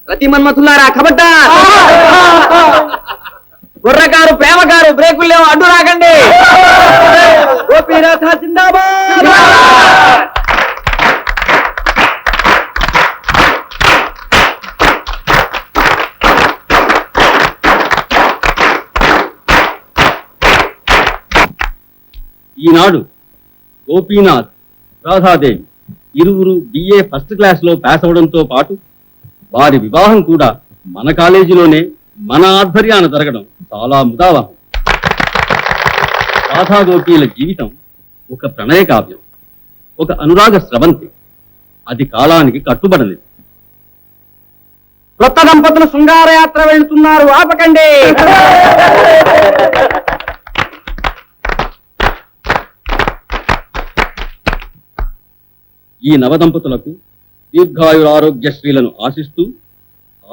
ప్రతి మన్మథులారా కబడ్డా. గుర్రకారు ప్రేమకారు బ్రేకులు లేవు, అడ్డు రాకండి. గోపీనాథ జిందాబాద్. ఈనాడు గోపీనాథ్, రాధాదేవి ఇరువురు BA ఫస్ట్ క్లాస్ లో పాస్ అవడంతో పాటు వారి వివాహం కూడా మన కాలేజీలోనే మన ఆధ్వర్యాన జరగడం చాలా ముదావహం. రాధా గోపీల జీవితం ఒక ప్రణయ కావ్యం, ఒక అనురాగ స్రవంతి. అది కాలానికి కట్టుబడలేదు. కొత్త దంపతులు శృంగారయాత్ర వెళ్తున్నారు, ఆపకండి. ఈ నవదంపతులకు దీర్ఘాయురారోగ్యశ్రీలను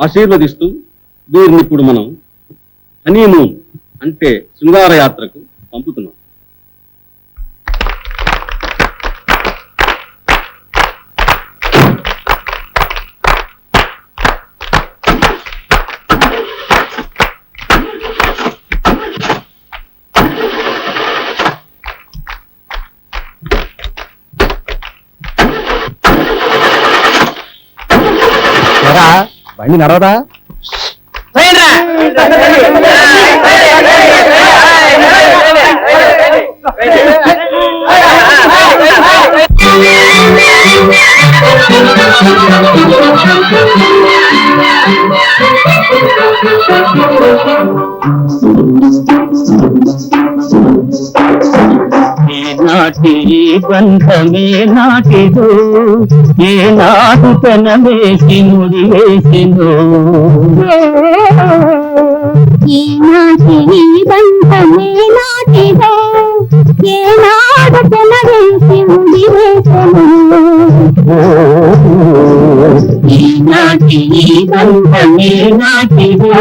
ఆశీర్వదిస్తూ వీరిని ఇప్పుడు మనం హనీమూన్ అంటే శృంగారయాత్రకు పంపుతున్నాం. బండి నడవదా? నాటి బంధమే నాటిదో, ఏ నాటు తనమేసి ముడి వేసినో. ఈ నాటి బంధమే నాటిదో, ఏ నాటు తనమేసి ముడి వేసినో. ఈ నాటి బంధమే నాటిదో.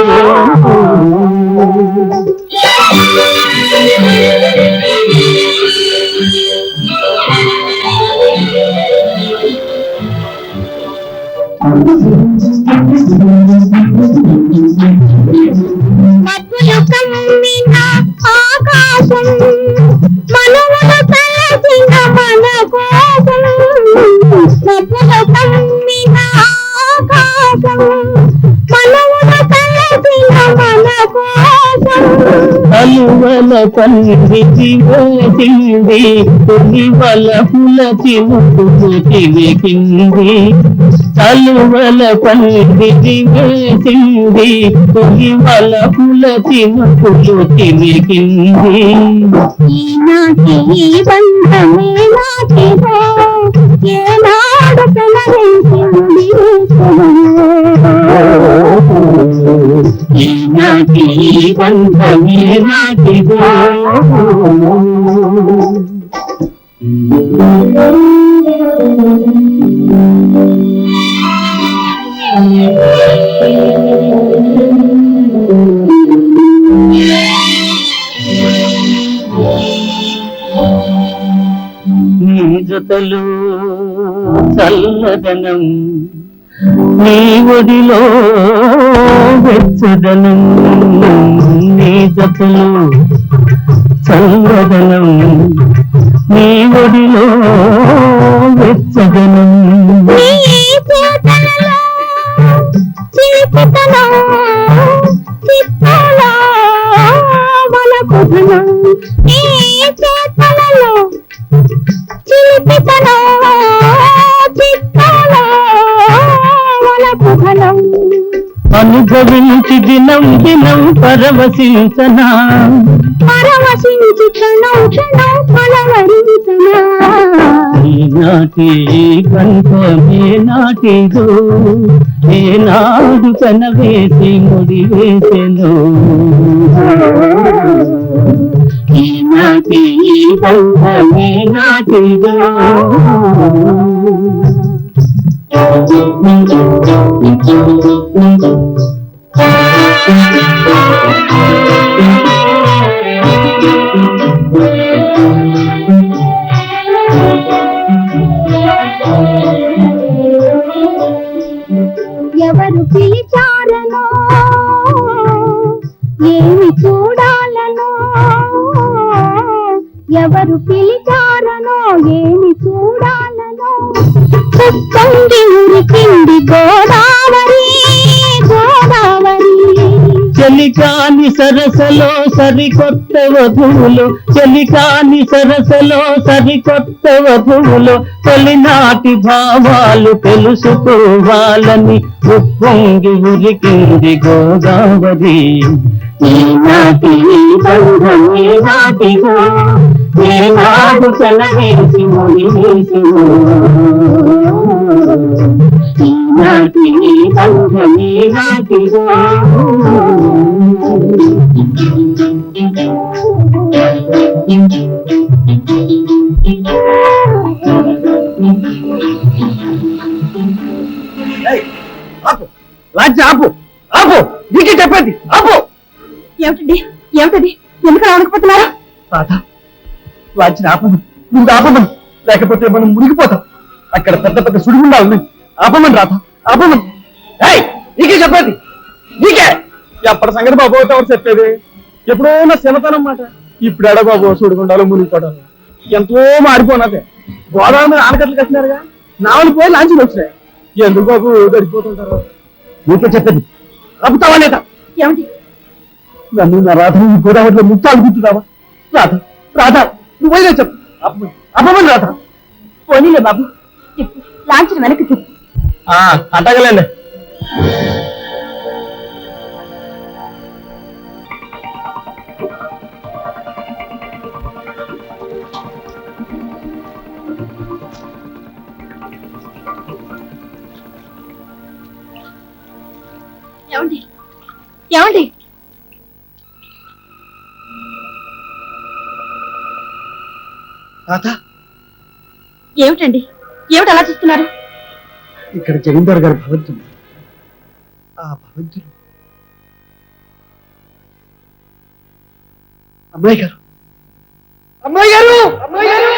మబ్బులు కమ్మిన ఆకాశం, మనమును తలచిన మన కోసం. మబ్బులు కమ్మిన ఆకాశం, మనమును తలచిన మన కోసం. అలువల పండితి వేసింది, తొలివల పుల చినుకు చిలికింది. అలువల పండితి వేసింది, తొలివల పుల చినుకులు చిలికింది. ఈనాటి బంధమే నాటిదో, ఏనాడు తనవేసింది. ఈనాటి బంధమే నాటిదో. నీ జతలు చల్లదనం, నీ ఒడిలో వెచ్చదనం. నీ జతలు చల్లదనం, నీ ఒడిలో వెచ్చదనం. చిలిపితనం చిత్తాల వలపుధనం, ఈ చేతలలో చిలిపితనం చిత్తాల వలపుధనం. అనుభవించి దినం దినం పరవశించనా, పరవశించి క్షణం క్షణం ఫలవరించనా. ఈనాటి బంధమే నాటిదో, ఏనాడు కనవేసి ముడి వేసెను. ఈనాటి బంధమే నాటిదో. ఎవరు పిలిచి ఎవరు పిలిచారనో ఏమి చూడాలనో పొంగి ఉరికింది గోదావరి గోదావరి. చలికాని సరసలో సరికొత్త వధువులు, చలికాని సరసలో సరికొత్త వధువులు, తొలినాటి భావాలు తెలుసుకోవాలని ఉప్పొంగి ఉరికింది గోదావరి. ఈనాటి బంధం ఈనాటిదో, ఏనాడు కలవేసి ముడివేసినో. ఈనాటి బంధం ఈనాటిదో. ఆపు లాంచి ఆపు ఆపు నీకే చెప్పండి ఆపు. ఏమిటండి ఏమిటది ఎందుకు రావకపోతున్నారు? రాధా లాంచిన ఆపమని ముందు ఆపమని, లేకపోతే మనం మునిగిపోతాం. అక్కడ పెద్ద పెద్ద సుడిగుండా ఉన్నాయి. ఆపమని రాధా ఆపమని. నీకే చెప్పండి నీకే. ఎప్పటి సంగతి బాబు ఎవరు చెప్పేది? ఎప్పుడో నా శివతనం మాట. ఇప్పుడు ఎడ బాబు సుడిగుండాలో మునిగిపోవడం ఎంతో మారిపోయినదే. గోదావరి మీద ఆనకట్లు కట్టినారుగా, నావలు పోయి లాంచీలు వచ్చినాయి. ఎందుకు బాబు గడిచిపోతుంటారు? నీకే చెప్పేది ఆపుతావా లేదా? ఏమిటి నన్ను నా రాధ గోదావరిలో ముక్తాలు గుర్తున్నావా? రాధ రాధ నువ్వైనా చెప్పు అపమని రాధ. పోనీలే బాబు చెప్పు, లాంఛన వెనక్కి చెప్పు. అంటగలండి. ఏమండి ఏమండి రాధ ఏమిటండి ఏమిటి అలా చూస్తున్నారు? ఇక్కడ జమీందారు గారి భవంతులు. ఆ భవంతులు అమ్మాయి గారు అమ్మాయి గారు అమ్మాయి గారు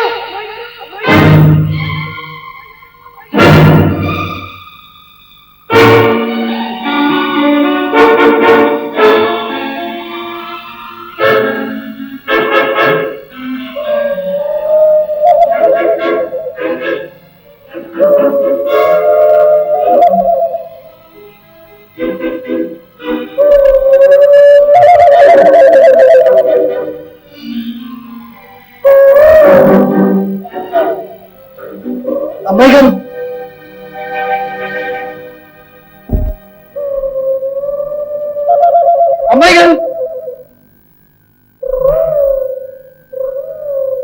అమ్మాయి గారు అమ్మాయి గారు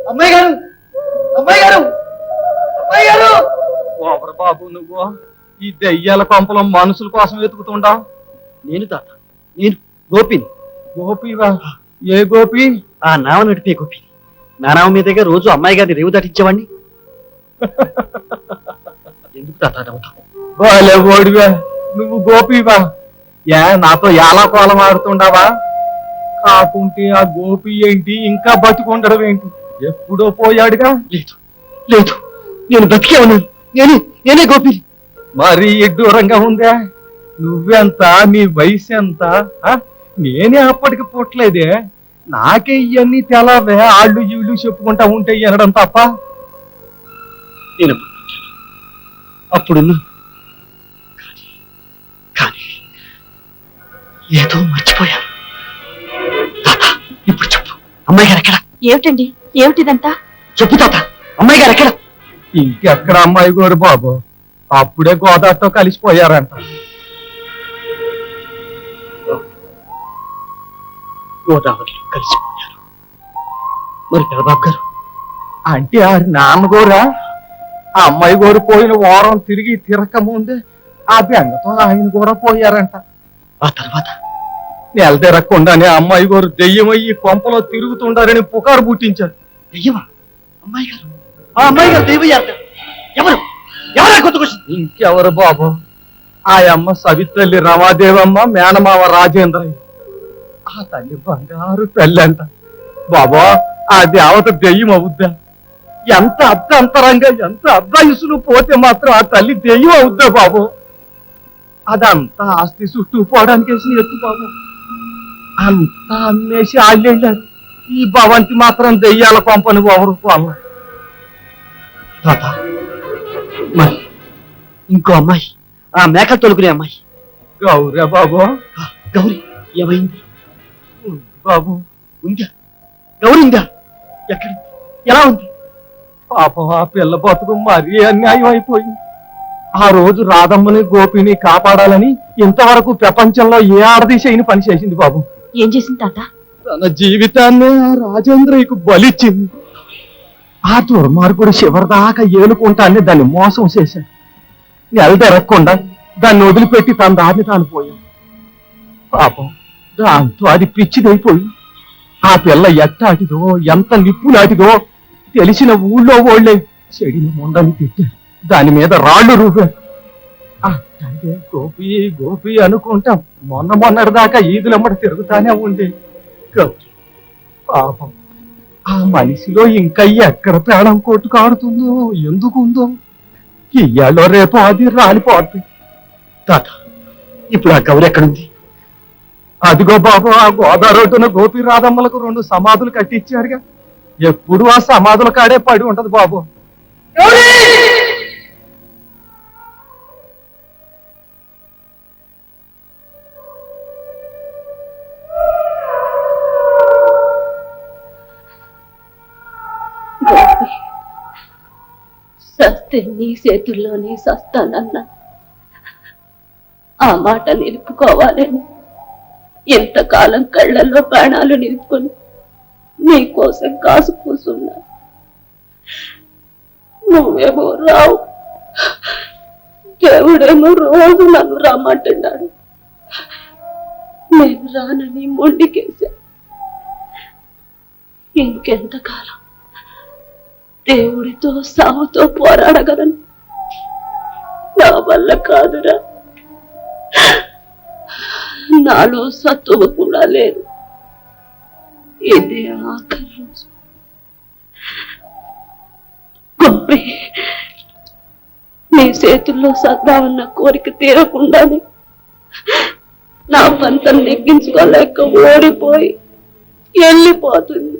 అమ్మాయి గారు అమ్మాయి గారు అమ్మాయి గారు. ఓవరు బాబు నువ్వు ఈ దెయ్యాల కొంపలో మనుషుల కోసం వెతుకుతుండా? నేను తాత, నేను గోపిని. గోపివా? ఏ గోపి? ఆ నావ నడిపే గోపి. నా నావ మీదగా రోజు అమ్మాయి గారిని రేవు దాటించేవాడిని. ఎందుకు తాత నవ్వుతావు? బాలే ఓడివా నువ్వు గోపివా? ఏ నాతో ఎలా కోలం ఆడుతుండవా? కాకుంటే ఆ గోపి ఏంటి ఇంకా బతుకుండడం ఏంటి? ఎప్పుడో పోయాడుగా. లేదు లేదు, నేను బతికే ఉన్నాను. నేనే గోపి. మరి దూరంగా ఉందా? నువ్వెంత, నీ వయసు ఎంత? నేనే అప్పటికి పుట్టలేదే. నాకే ఇవన్నీ తెలవే. ఆళ్ళు ఈళ్ళు చెప్పుకుంటా ఉంటే వినడం తప్ప. నేను అప్పుడు కానీ ఏదో మర్చిపోయాను. తాత ఇప్పుడు చెప్పు, అమ్మాయి గారు ఎక్కడ? ఏమిటండి ఏమిటిదంతా? చెప్పు తాత, అమ్మాయి గారు ఎక్కడ? ఇంకెక్కడ అమ్మాయి గారు బాబు? అప్పుడే గోదావరితో కలిసిపోయారంట. గోదావరిలో కలిసిపోయారు. మరి పెదబాబు గారు? అంటే ఆ నాన్నగోరా? ఆ అమ్మాయి గోరు పోయిన వారం తిరిగి తిరక ముందే ఆ బెంగతో ఆయన కూడా పోయారంట. ఆ తర్వాత నెల తిరగకుండానే అమ్మాయి గోరు దెయ్యమయ్యి కొంపలో తిరుగుతుండారని పుకారు పుట్టించారు. దెయ్యమా? అమ్మాయి గారు? ఆ అమ్మాయి గారు దెయ్యమయ్యారు. ఎవరు ఎవరా? కొత్త క్వశ్చన్. ఇంకెవరు బాబు? ఆ అమ్మ సవితల్లి రమాదేవమ్మ, మేనమావ రాజేంద్రయ్య. ఆ తల్లి బంగారు తల్లి అంట. బాబా ఆ దేవత దెయ్యం అవుద్దా? ఎంత అర్ధంతరంగా, ఎంత అర్ధయుసులు పోతే మాత్రం ఆ తల్లి దెయ్యం అవుద్దా బాబు? అదంతా ఆస్తి చుట్టూ పోవడానికి వేసిన ఎత్తు బాబు. అంతా అమ్మేసి ఆళ్ళెళ్ళారు. ఈ భవంతి మాత్రం దెయ్యాల పంపని ఎవరు అన్న తాత మరి ఇంకో అమ్మాయి ఆ మేకలు తొలుకునే అమ్మాయి గౌరే బాబు గౌరీ ఏమైంది బాబు ఉందా గౌరీ ఉందా ఎక్కడ ఎలా ఉంది పాపం ఆ పిల్ల బతుకు మరీ అన్యాయం అయిపోయింది ఆ రోజు రాధమ్మని గోపిని కాపాడాలని ఇంతవరకు ప్రపంచంలో ఏ ఆడది చేయని పని చేసింది బాబు ఏం చేసింది తాత తన జీవితాన్ని ఆ రాజేంద్రయ్యకు బలిచ్చింది ఆ దుర్మార్గుడు చివరిదాకా ఏలుకుంటాన్ని దాన్ని మోసం చేశాడు నెల తిరగకుండా దాన్ని వదిలిపెట్టి తన దారిని తాను పోయాడు పాపం దాంతో అది పిచ్చిదైపోయి ఆ పిల్ల ఎట్టాటిదో ఎంత నిప్పులాటిదో తెలిసిన ఊళ్ళో ఓళ్లే చెడిని ముండని తిట్టాడు దాని మీద రాళ్ళు రూపారు అంటే గోపి గోపి అనుకుంటాం మొన్నటిదాకా ఈదులమ్మడి తిరుగుతానే ఉంది పాపం ఆ మనిషిలో ఇంకా ఎక్కడ ప్రాణం కొట్టుకాడుతుందో ఎందుకుందో ఇయ్యాలో రేపు అది రాలిపోతుంది తాత ఇప్పుడు ఆ గౌరి ఎక్కడుంది అదిగో బాబు ఆ గోదావరి గోపి రాధమ్మలకు 2 సమాధులు కట్టించారుగా ఎప్పుడు ఆ సమాధుల కాడే పడి ఉంటది బాబు సస్తే నీ చేతుల్లోనే సస్తానన్నా ఆ మాట నిలుపుకోవాలని ఎంతకాలం కళ్ళల్లో ప్రాణాలు నిలుపుకొని నీకోసం కాసు కూసున్నా నువ్వేమో రావు దేవుడేమో రోజు నన్ను రమ్మంటున్నాడు నేను రానని మొండికేశా ఇంకెంతకాలం దేవుడితో సాగుతో పోరాడగలను నా వల్ల కాదురా నాలో సత్తువ కూడా లేదు ఇదే ఆఖరి రోజు గొప్పి నీ చేతుల్లో సద్దామన్న కోరిక తీరకుండానే నా పంతం నెగ్గించుకోలేక ఓడిపోయి వెళ్ళిపోతున్నా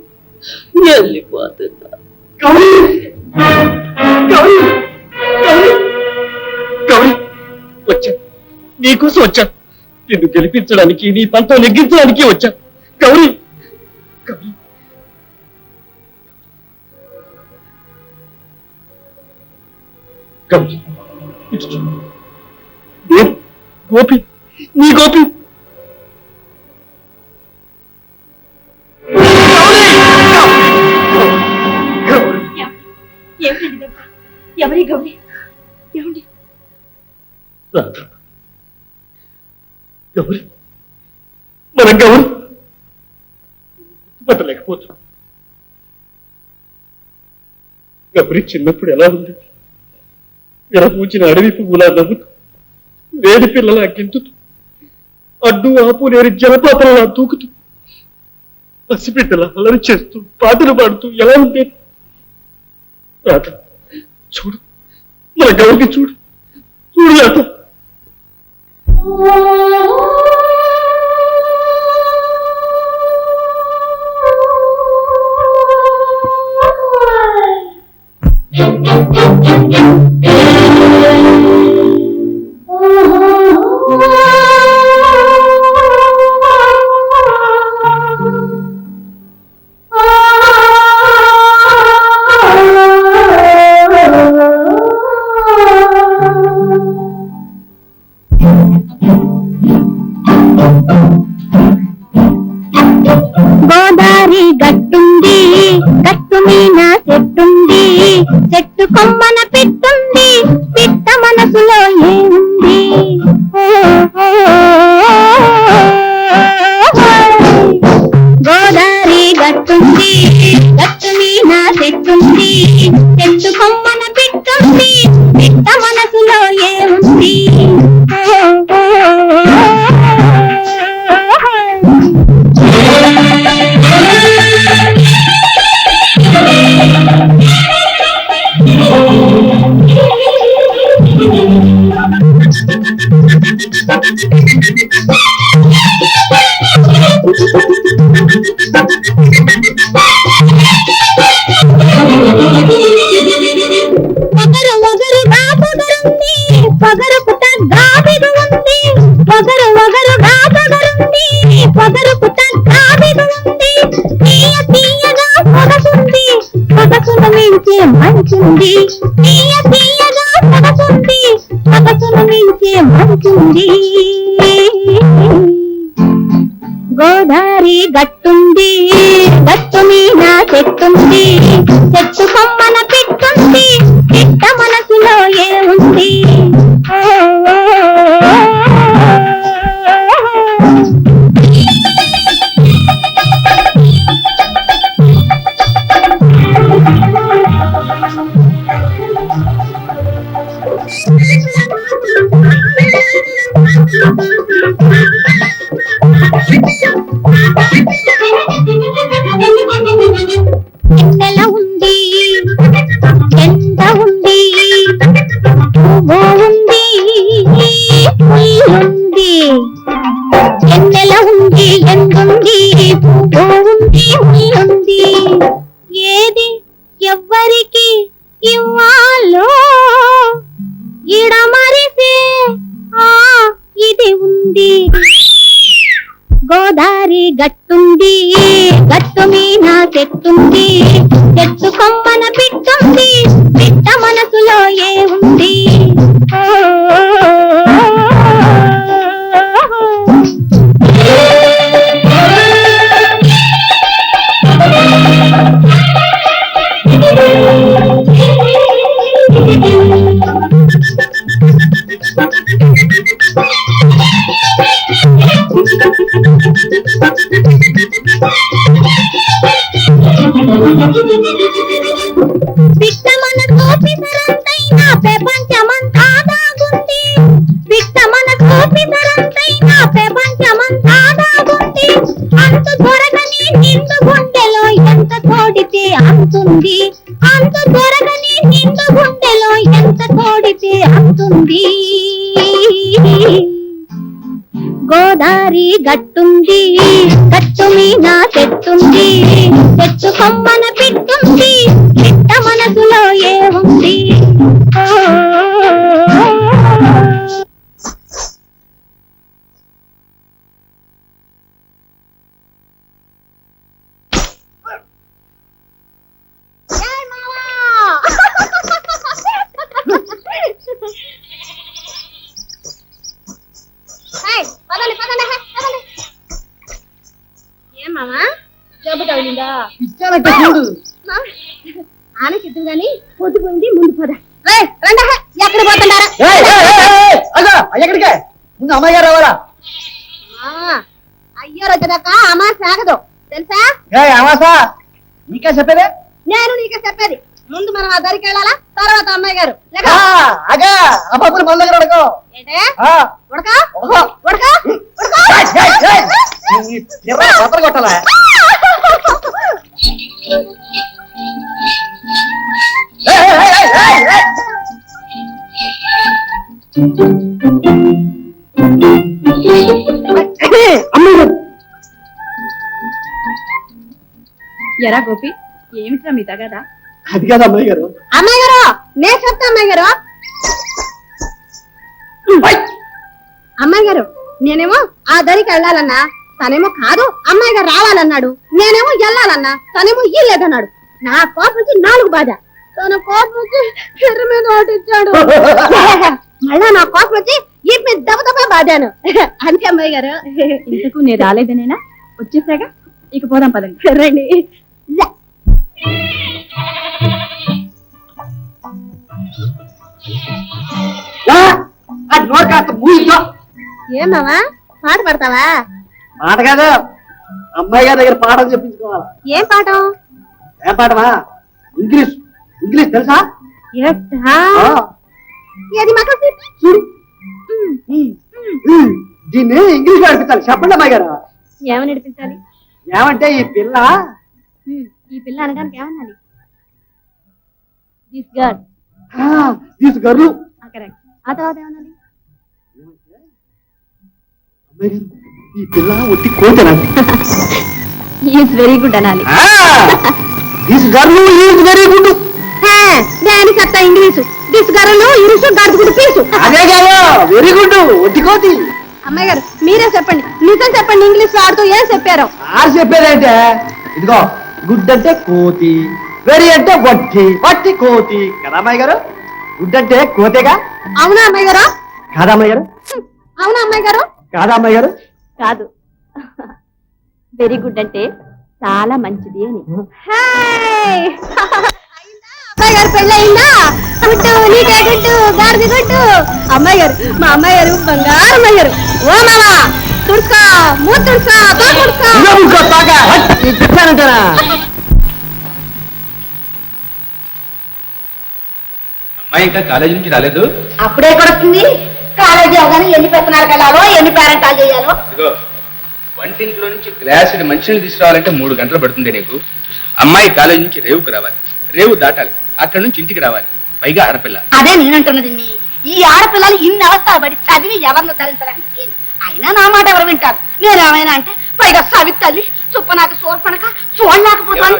వచ్చా నీకోసం వచ్చా నిన్ను గెలిపించడానికి నీ పంతో నెగ్గించడానికి వచ్చా గౌరీ గౌరీ గౌరీ ఇటు చూడు. నేను గోపి నీ గోపి ఎవరి గౌరీ ఏమండి గౌరీ మన గౌరీ గుర్తుపట్టలేకపోతున్నా గౌరీ చిన్నప్పుడు ఎలా ఉంది ఎలా పూచిన అడవి పువ్వులా నవ్వుతూ వేడి పిల్లలా గింతుతూ అడ్డు ఆపు లేని జలపాతంలా దూకుతూ పసిబిడ్డలా అల్లరి చేస్తూ పాటలు పాడుతూ ఎలా ఉండేది రాత చూడు మన గౌరికి చూడు రాత గోదావరి గట్టుంది గట్టు మీన చెట్టుంది చెట్టు కొమ్మన పిట్టుంది పిట్ట మనసులో ఏముంది గోదావరి గట్టుంది గట్టు మీన చెట్టుంది చెట్టు కొమ్మన పిట్టుంది పిట్ట మనసులో ఏముంది Thank you. మనసుంది తీయ తీయగా సొగసుంది సొగసును మించే మనసుంది గోదారి గట్టుంది గట్టు మీద చెట్టుంది చెట్టు కొమ్మన పిట్టుంది పిట్ట మనసులో ఏముంది ఎన్నెల ఉంది ఎండ ఉంది పువ్వు ఉంది ఉంది ఎన్నెల ఉంది ఎండుంది పువ్వు ఉంది ఉంది ఏది ఎవ్వరికి ఇవ్వాలో ఇడమరిసే ఇది ఉంది గోదారి గట్టుంది గట్టు మీద చెట్టుంది చెట్టు కొమ్మన పిట్టుంది పిట్ట మనసులో ఏముంది పిట్ట మనకు పిసరంతైన ప్రపంచమంతా దాగుంది పిట్ట మనకు పిసరంతైన ప్రపంచమంతా దాగుంది అంతు దొరకని నిండు గుండెలో ఎంత తోడితే అంతుంది అంతు దొరకని నిండు గుండెలో ఎంత తోడితే అంతుంది గోదారి గట్టుంది గట్టు మీద చెట్టుంది చెట్టు కొమ్మన పిట్టుంది పిట్ట మనసులో ఏముంది ఏమామా జబ్బు తగిలిందా ఇచ్చానంటే చూడు ఆనకిద్దు గాని పొద్దుపోయింది ముందు పద ఎక్కడ పోతున్నారా ఎక్కడికే ముందు అమ్మాయి గారు రావాలా అయ్యారు వచ్చేదాకా అమ్మా సాగదు తెలుసా అమాసా నీకే చెప్పేదే నేను నీకే చెప్పేది ముందు మనం ఆ దరికి వెళ్ళాలా తర్వాత అమ్మాయి గారు అగా అబ్బాపులు మన దగ్గర అడగో ఏంటే ఉడక ఉడక పత్ర కొట్టాలా ఎరా గోపి ఏమిట్రా మీ తగదా అది కాదు అమ్మాయి గారు అమ్మాయి గారు నేను చెప్తా అమ్మాయి గారు అమ్మాయి గారు నేనేమో ఆ దరికి వెళ్ళాలన్నా తనేమో కాదు అమ్మాయి గారు రావాలన్నాడు నేనేమో వెళ్ళాలన్నా తనేమో ఇల్లేదన్నాడు నా కోపం వచ్చి 4 బాధ తన కోపం వచ్చి చెర్ర మీద ఓటిచ్చాడు మళ్ళా నా కోపం వచ్చి ఈ మీద దెబ్బ బాధాను అంతే అమ్మాయి గారు ఇంతకు నేను రాలేదనేనా వచ్చేసాగా ఇక పోదాం పదండి రండి నోరు కాస్త మూయించో ఏమావా పాట పడతావా మాట కాదు అమ్మాయి గారి దగ్గర పాఠం చెప్పించుకోవాలి ఏం పాఠం ఏం పాఠమా ఇంగ్లీష్ ఇంగ్లీష్ తెలుసా ఏది మాకు చూడు దీన్ని ఇంగ్లీష్ నడిపించాలి చెప్పండి అమ్మాయి గారు ఏమని నడిపించాలి ఏమంటే ఈ పిల్ల ఈ పిల్ల అనడానికి ఏమనాలి దిస్ గర్ల్ తీసు గర్లు కరెక్ట్ ఆ తర్వాత ఏమనాలి అమ్మాయి గారు ఈ పిల్ల ఒట్టి కోతనాలి ఈజ్ వెరీ గుడ్ అనాలి తీసు గర్లు ఈజ్ వెరీ గుడ్ దాని చెప్తా ఇంగ్లీషు తీసుకరలు ఇరుసు గడుపుడు పీసు అదే కాదు వెరీ గుడ్ ఒట్టి కోతి అమ్మాయి గారు మీరే చెప్పండి నిజం చెప్పండి ఇంగ్లీష్ ఆడుతూ ఏం చెప్పారో ఆరు చెప్పేదంటే ఇదిగో గుడ్ అంటే కోతి వెరీ అంటే వట్టి వట్టి కోతి కదా అమ్మాయి గారు గుడ్ అంటే కోతేగా అవునా అమ్మాయి గారు? కాదా అమ్మాయి గారు? అవునా అమ్మాయి గారు? కాదా అమ్మాయి గారు? కాదు, వెరీ గుడ్ అంటే చాలా మంచిది అని. హాయ్! అమ్మాయి గారు పెళ్ళి అయిందా? గుడ్డు నీకే గుడ్డు గాడిది గుడ్డు. అమ్మాయి గారు, మా అమ్మాయి గారు బంగారు అమ్మాయి గారు. ఓ మావా తుడుచుకో, మూడు తుడుచుకో, తోలు తుడుచుకో. చెప్పానంటారా? అమ్మాయి ఇంకా కాలేజీ నుంచి రాలేదు. అప్పుడే కొడుతుంది. కాలేజీ అవగానే ఎన్ని పెత్తనాలకు వెళ్ళాలో, ఎన్ని పేరెంటాలు చేయాలో. ఇదిగో వంటింట్లో నుంచి గ్లాసుడి మంచినీళ్ళు తీసుకురావాలంటే 3 గంటలు పడుతుంది నీకు. అమ్మాయి కాలేజీ నుంచి రేవుకు రావాలి, రేవు దాటాలి, అక్కడ నుంచి ఇంటికి రావాలి, పైగా ఆడపిల్ల. అదే నేనంటున్నది. ఈ ఆడపిల్లలు ఇన్ని అవస్థలు పడి చదివి ఎవరిని ధరించడానికి అయినా నా మాట ఎవరు వింటారు? నేనేమైనా అంటే పైగా సవితల్లి చుప్పనాటి సోర్పనక చూడలేకపోతాను.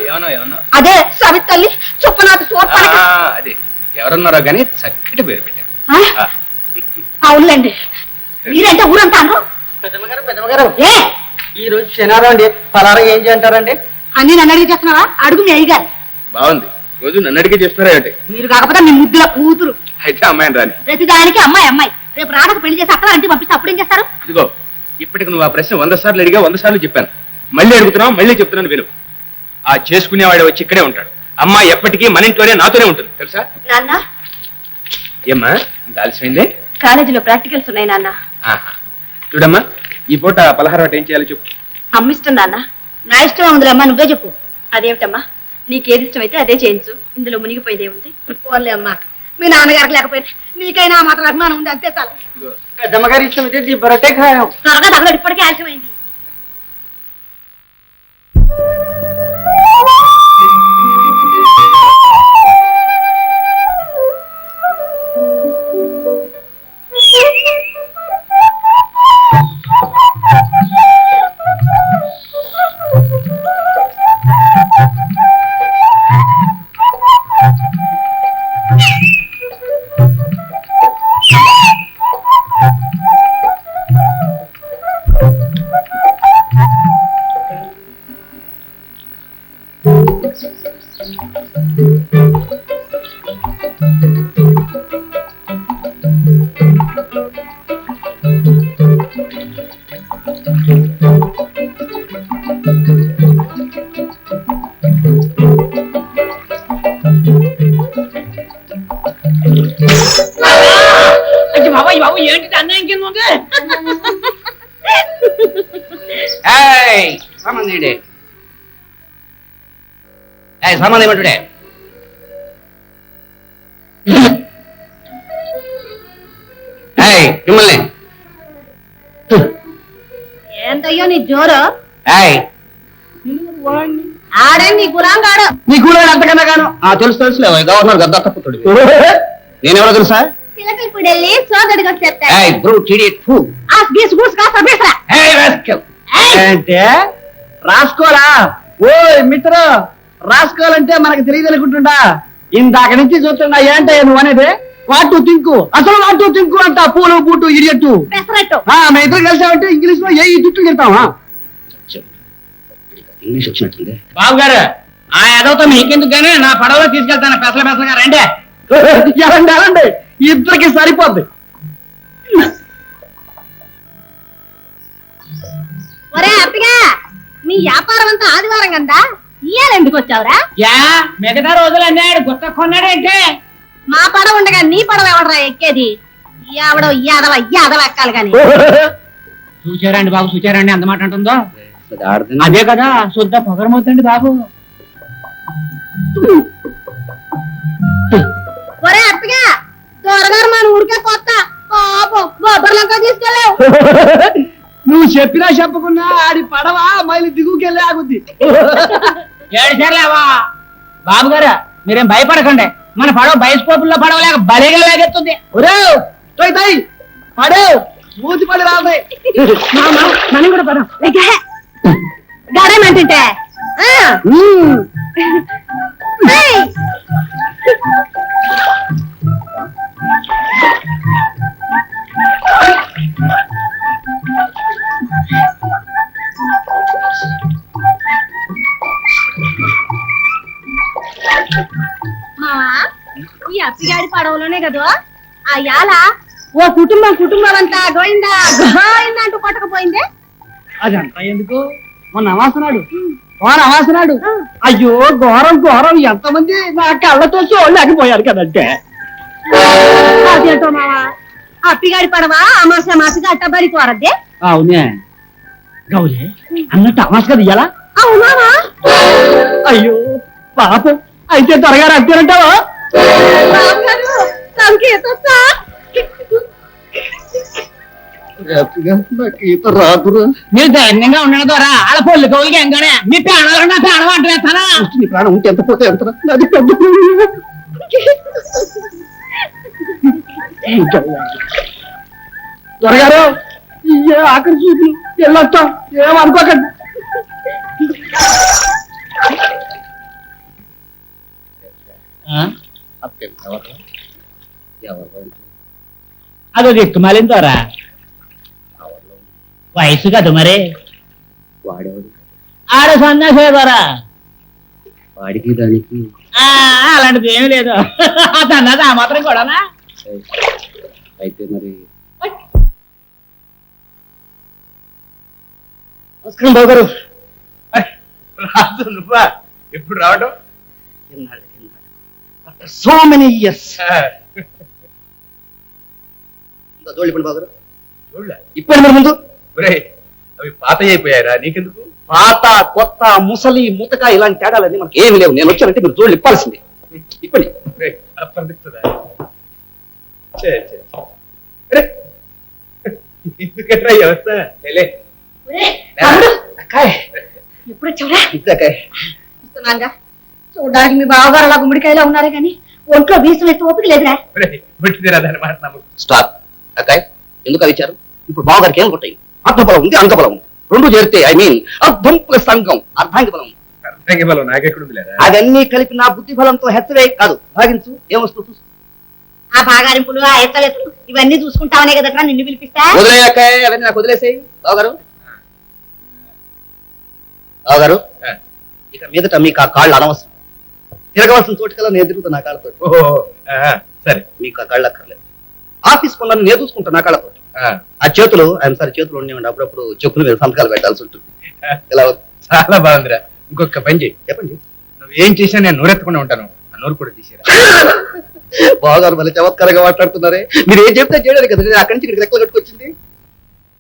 అదే సవితల్లి చుప్పనాటి సోర్పనక. అదే ఎవరన్నారో గానీ చక్కటి పేరు పెట్టారు. అవునులేండి, మీరంటే ఊరంతా పెద్దమ్మగారు ఏ ఈ రోజు శనివారం అండి, పలారం ఏం చేయంటారండి? అన్ని నన్ను అడిగి చేస్తున్నావా? అడుగు మీ అయ్యగారు. బాగుంది, రోజు నన్ను అడిగి చేస్తున్నారా ఏంటి? మీరు కాకపోతే మీ ముద్దుల కూతురు. అయితే అమ్మాయిని రాని. ప్రతి దానికి అమ్మాయి అమ్మాయి. రేపు రాడకు పెళ్లి చేసి అక్కడ అంటే పంపిస్తే అప్పుడేం చేస్తారు? ఇదిగో ఇప్పటికి నువ్వు ఆ ప్రశ్న 100 సార్లు అడిగా, 100 సార్లు చెప్పాను. మళ్ళీ అడుగుతున్నావు, మళ్ళీ చెప్తున్నాను విను. ఆ చేసుకునేవాడు వచ్చి ఇక్కడే ఉంటాడు. అమ్మాయి ఎప్పటికీ మన ఇంట్లోనే నాతోనే ఉంటుంది, తెలుసా? నాన్న, ఏమ్మా ఇంత ఆలస్యమైంది? కాలేజీలో ప్రాక్టికల్స్ ఉన్నాయి నాన్న. ఆహా. చూడమ్మా, ఈ పూట పలహారం అంటే ఏం చేయాలో చెప్పు. అమ్మిష్టం నాన్న. నా ఇష్టం ఉందిలేమ్మా, నువ్వే చెప్పు. అదేమిటమ్మా, నీకేది ఇష్టమైతే అదే చేయించు, ఇందులో మునిగిపోయేదే ఉంది. పోన్లే అమ్మా, మీ నాన్నగారికి లేకపోయినా నీకైనా మాత్రం అభిమానం ఉంది, అంతే చాలు. పెద్దమ్మగారి ఇష్టం అయితే ఈ బరటే ఖాయం. త్వరగా తగలడు, ఇప్పటికే ఆలస్యమైంది. బాబు ఏంటి అన్యాయం కింద ఉంది? సామాన్ ఏమంటుడే? మిమ్మల్ని ఏంటయ్యో నీ జోరు? ఆడే నీ గులాంగాడు. నీ కూడా అంతకన్నా గాను తెలుసు తెలుసులే, గవర్నర్ గద్దాత పుత్రుడు. నేనెవరో తెలుసా? పిల్లకిప్పుడు వెళ్ళి సోదడికి వచ్చేస్తా. అంటే రాసుకోరా? ఓ మిత్ర, రాసుకోవాలంటే మనకు తెలియదు అనుకుంటుండా? ఇందాక నుంచి చూస్తున్నా. ఏంటయ్యా నువ్వు అనేది? వాటు తింకు, అసలు వాటు తింకు అంట. పూలు బూటు ఇరియట్టు పెసరట్టు. మా ఇద్దరు కలిసామంటే ఇంగ్లీష్ లో ఏ చుట్టూ చెప్తావా? ఇంగ్లీష్ వచ్చినట్టుంది. బాబు గారు, ఆ ఎదవతో మీకెందుకు గానీ నా పడవలో తీసుకెళ్తాను. పెసలుగా రండి. ఎలాంటి ఎలాంటి ఇద్దరికి సరిపోద్ది. ఒరే అప్పగా, నీ వ్యాపారం అంతా ఆదివారం కదా, ఇయ్యాల ఎందుకు వచ్చావురా? యా మిగతా రోజులు అన్నాడు గుట్ట కొన్నాడంటే. మా పడవ ఉండగా నీ పడవ ఎవడరా ఎక్కేది? ఎవడో యాదవ యాదవ ఎక్కాలి గాని. చూచారండి బాబు, చూచారండి అంత మాట అంటుందో. అదే కదా శుద్ధ పొగరమవుతండి బాబు. ఒరే అప్పగా, త్వరగా మన ఊరికే కొత్త పాపం బొబ్బర్లంకా తీసుకెళ్ళావు. నువ్వు చెప్పినా చెప్పకున్నా ఆడి పడవ మైలు దిగుకెళ్ళి ఆగుద్ది. ఏడుసార్లేవా బాబు గారు, మీరేం భయపడకండి. మన పడవ బయస్కోపుల్లో పడవలేక బలిగా లేకెత్తుంది. ఒరే తోయ్ పడే మూతి పడి రాదు. మనం కూడా పడం గడేమంటుంటే మావా ఈ అప్పిగాడి పడవలోనే కదా ఆ యాల ఓ కుటుంబం అంతా గోయిందా గోయిందా అంటూ కొట్టకపోయిందే. అదంతా ఎందుకు మొన్న అమాసనాడు అమాసనాడు అయ్యో ఘోరం ఎంతమంది నా కళ్ళతో చూడలేకపోయారు కదంటే. అదేంటో మావా అప్పిగాడి పడవ అమాసగా అట్టబరి కోరద్దే. అవునే గౌరీ అన్నట్టు అమాస కదా ఇయ్యాలా. అవునావా? అయ్యో పాపం అయితే త్వరగా అంతేనంటావా. ఈత రాదురా. మీరు ధైర్యంగా ఉండడం ద్వారా ఆడ పొల్లు కౌలికి ఎంగానే మీ ప్రాణాలు నా ప్రాణం అంటున్నానా. నీ ప్రాణం ఉంటే ఎంత పోతే ఎంత అది పెద్ద త్వరగారు ఆఖరి చూపులు వెళ్ళొస్తాం ఏమనుకోకండి. అదో దిక్కుమాలిన ద్వారా వయసు కదా మరి వాడేవాడు ఆడ సన్యాసే ద్వారా వాడికి దానికి అలాంటిది ఏమి లేదు. అన్నది ఆ మాత్రం కూడానా. అయితే మరి నమస్కారం బాబు గారు. రాదు నువ్వా ఎప్పుడు రావడం? So many years. చూడండి బాబు గారు చూడలే ఇప్పుడు మీరు ముందు ఒరేయ్, అవి పాత అయిపోయారా నీకెందుకు? పాత కొత్త ముసలి ముతక ఇలాంటి తేడాలన్నీ మనకి ఏమి లేవు. నేను వచ్చానంటే మీరు జోళ్ళు ఇప్పాల్సిందే. ఇప్పండి. ఒరేయ్, అప్పనిపిస్తుందా? ఛే, ఛే, ఛే. అరే, ఎందుకట్రా ఈ అవస్థ? లేలే. ఎప్పుడు వచ్చావురా? ఇందాకే. వస్తున్నాగా చూడడానికి మీ బావగారు అలా గుమ్మడికాయలా ఉన్నారే కానీ ఒంట్లో బీసం ఎత్తు ఓపిక లేదురా. ఒరేయ్, పుట్టిదేరా దాని మాట నమ్మకు. స్టాప్. అక్కాయ్ ఎందుకు అది ఇచ్చారు? ఇప్పుడు బావగారికి ఏం కొట్టాయి? అర్థబలం ఉంది, అంగబలం ఉంది. రెండు చేరితే ఐ మీన్ అర్థం ప్లస్ అంగం అర్ధాంగ బలం ఉంది. అర్థంగా బలం నాకెక్కడుంది లేదా? అవన్నీ కలిపి నా బుద్ధి బలంతో హెచ్చవే కాదు భాగించు. ఏమొస్తుందో చూసుకో. ఆ బాగారింపులు ఆ ఎత్తలెత్తలు ఇవన్నీ చూసుకుంటావనే కదట్రా నిన్ను పిలిపిస్తా. వదిలే అక్కాయ్, అవన్నీ నాకు వదిలేసేయి. బావగారు బావగారు ఇక మీదట మీకు ఆ కాళ్ళు అనవసరం. తిరగవలసిన చోటుకల్లా నేను తిరుగుతా నా కాళ్ళతో. ఓహో, సరే. మీకు ఆ కాళ్ళు అక్కర్లేదు. ఆఫీస్ పనులను నేను చూసుకుంటా నా కాళ్ళతో. ఆ, ఆ చేతులు ఐఎమ్ సారీ చేతులు ఉండేవండి. అప్పుడప్పుడు చెప్పుల మీద సంతకాలు పెట్టాల్సి ఉంటుంది. ఇలా చాలా బాగుందిరా. ఇంకొక పని చేయి. చెప్పండి. నువ్వు ఏం చేసినా నేను నోరెత్తకుండా ఉంటాను. ఆ నోరు కూడా తీసేరా. బావగారు మళ్ళీ చమత్కారంగా మాట్లాడుతున్నారే. మీరు ఏం చెప్తే చేయలేదు కదా. నేను అక్కడి నుంచి ఇక్కడికి రెక్కలు కట్టుకొచ్చింది.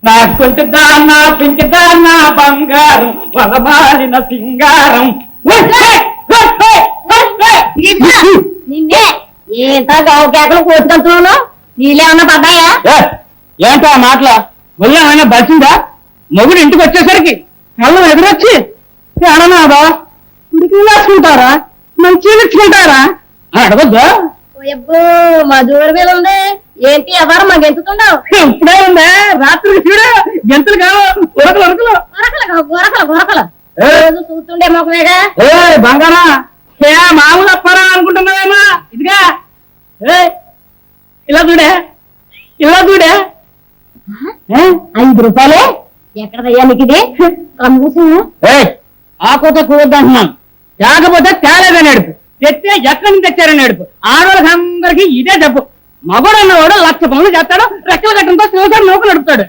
నా కుంటిదానా పింటిదానా బంగారం వలమాలిన సింగారం. నిన్నే ఏంట గావు కేకలు కోసుకెళ్తున్నాను. నీళ్ళేమన్నా పడ్డాయా? ఏంటో ఆ మాటల వల్ల ఏమైనా బలిసిందా? మొగుడు ఇంటికి వచ్చేసరికి కళ్ళు ఎదురొచ్చి అడనాదా ఉడికి వేసుకుంటారా మంచి ఇచ్చుకుంటారా అడగద్దా? ఎబ్బో మా దూరం మీద ఉంది ఏంటి ఎవరు మా గెంతుతుండవు? ఇప్పుడే ఉందే రాత్రికి చూడు గంతులు కావు ఉరకలు ఉరకలు గొరకలు గొరకలు రోజు చూస్తుండే మొక్కమేగా. ఏ బంగారా ఏ మామూలు అప్పారా అనుకుంటున్నావేమా? ఇదిగా ఏ ఇలా చూడే ఇలా చూడే 5 రూపాయలే ఎక్కడదయ్యా నీకు ఇది? ఆకోత కూడద్దంటున్నాను. కాకపోతే తేలేదని నడుపు తెస్తే ఎక్కడి నుంచి తెచ్చారని నడుపు. ఆడవాళ్ళకి అందరికీ ఇదే డబ్బు. మగడు అన్నవాడు 1,00,000 పనులు చేస్తాడు. రెక్కల కట్టంతో సంవత్సరం నౌకలు నడుపుతాడు.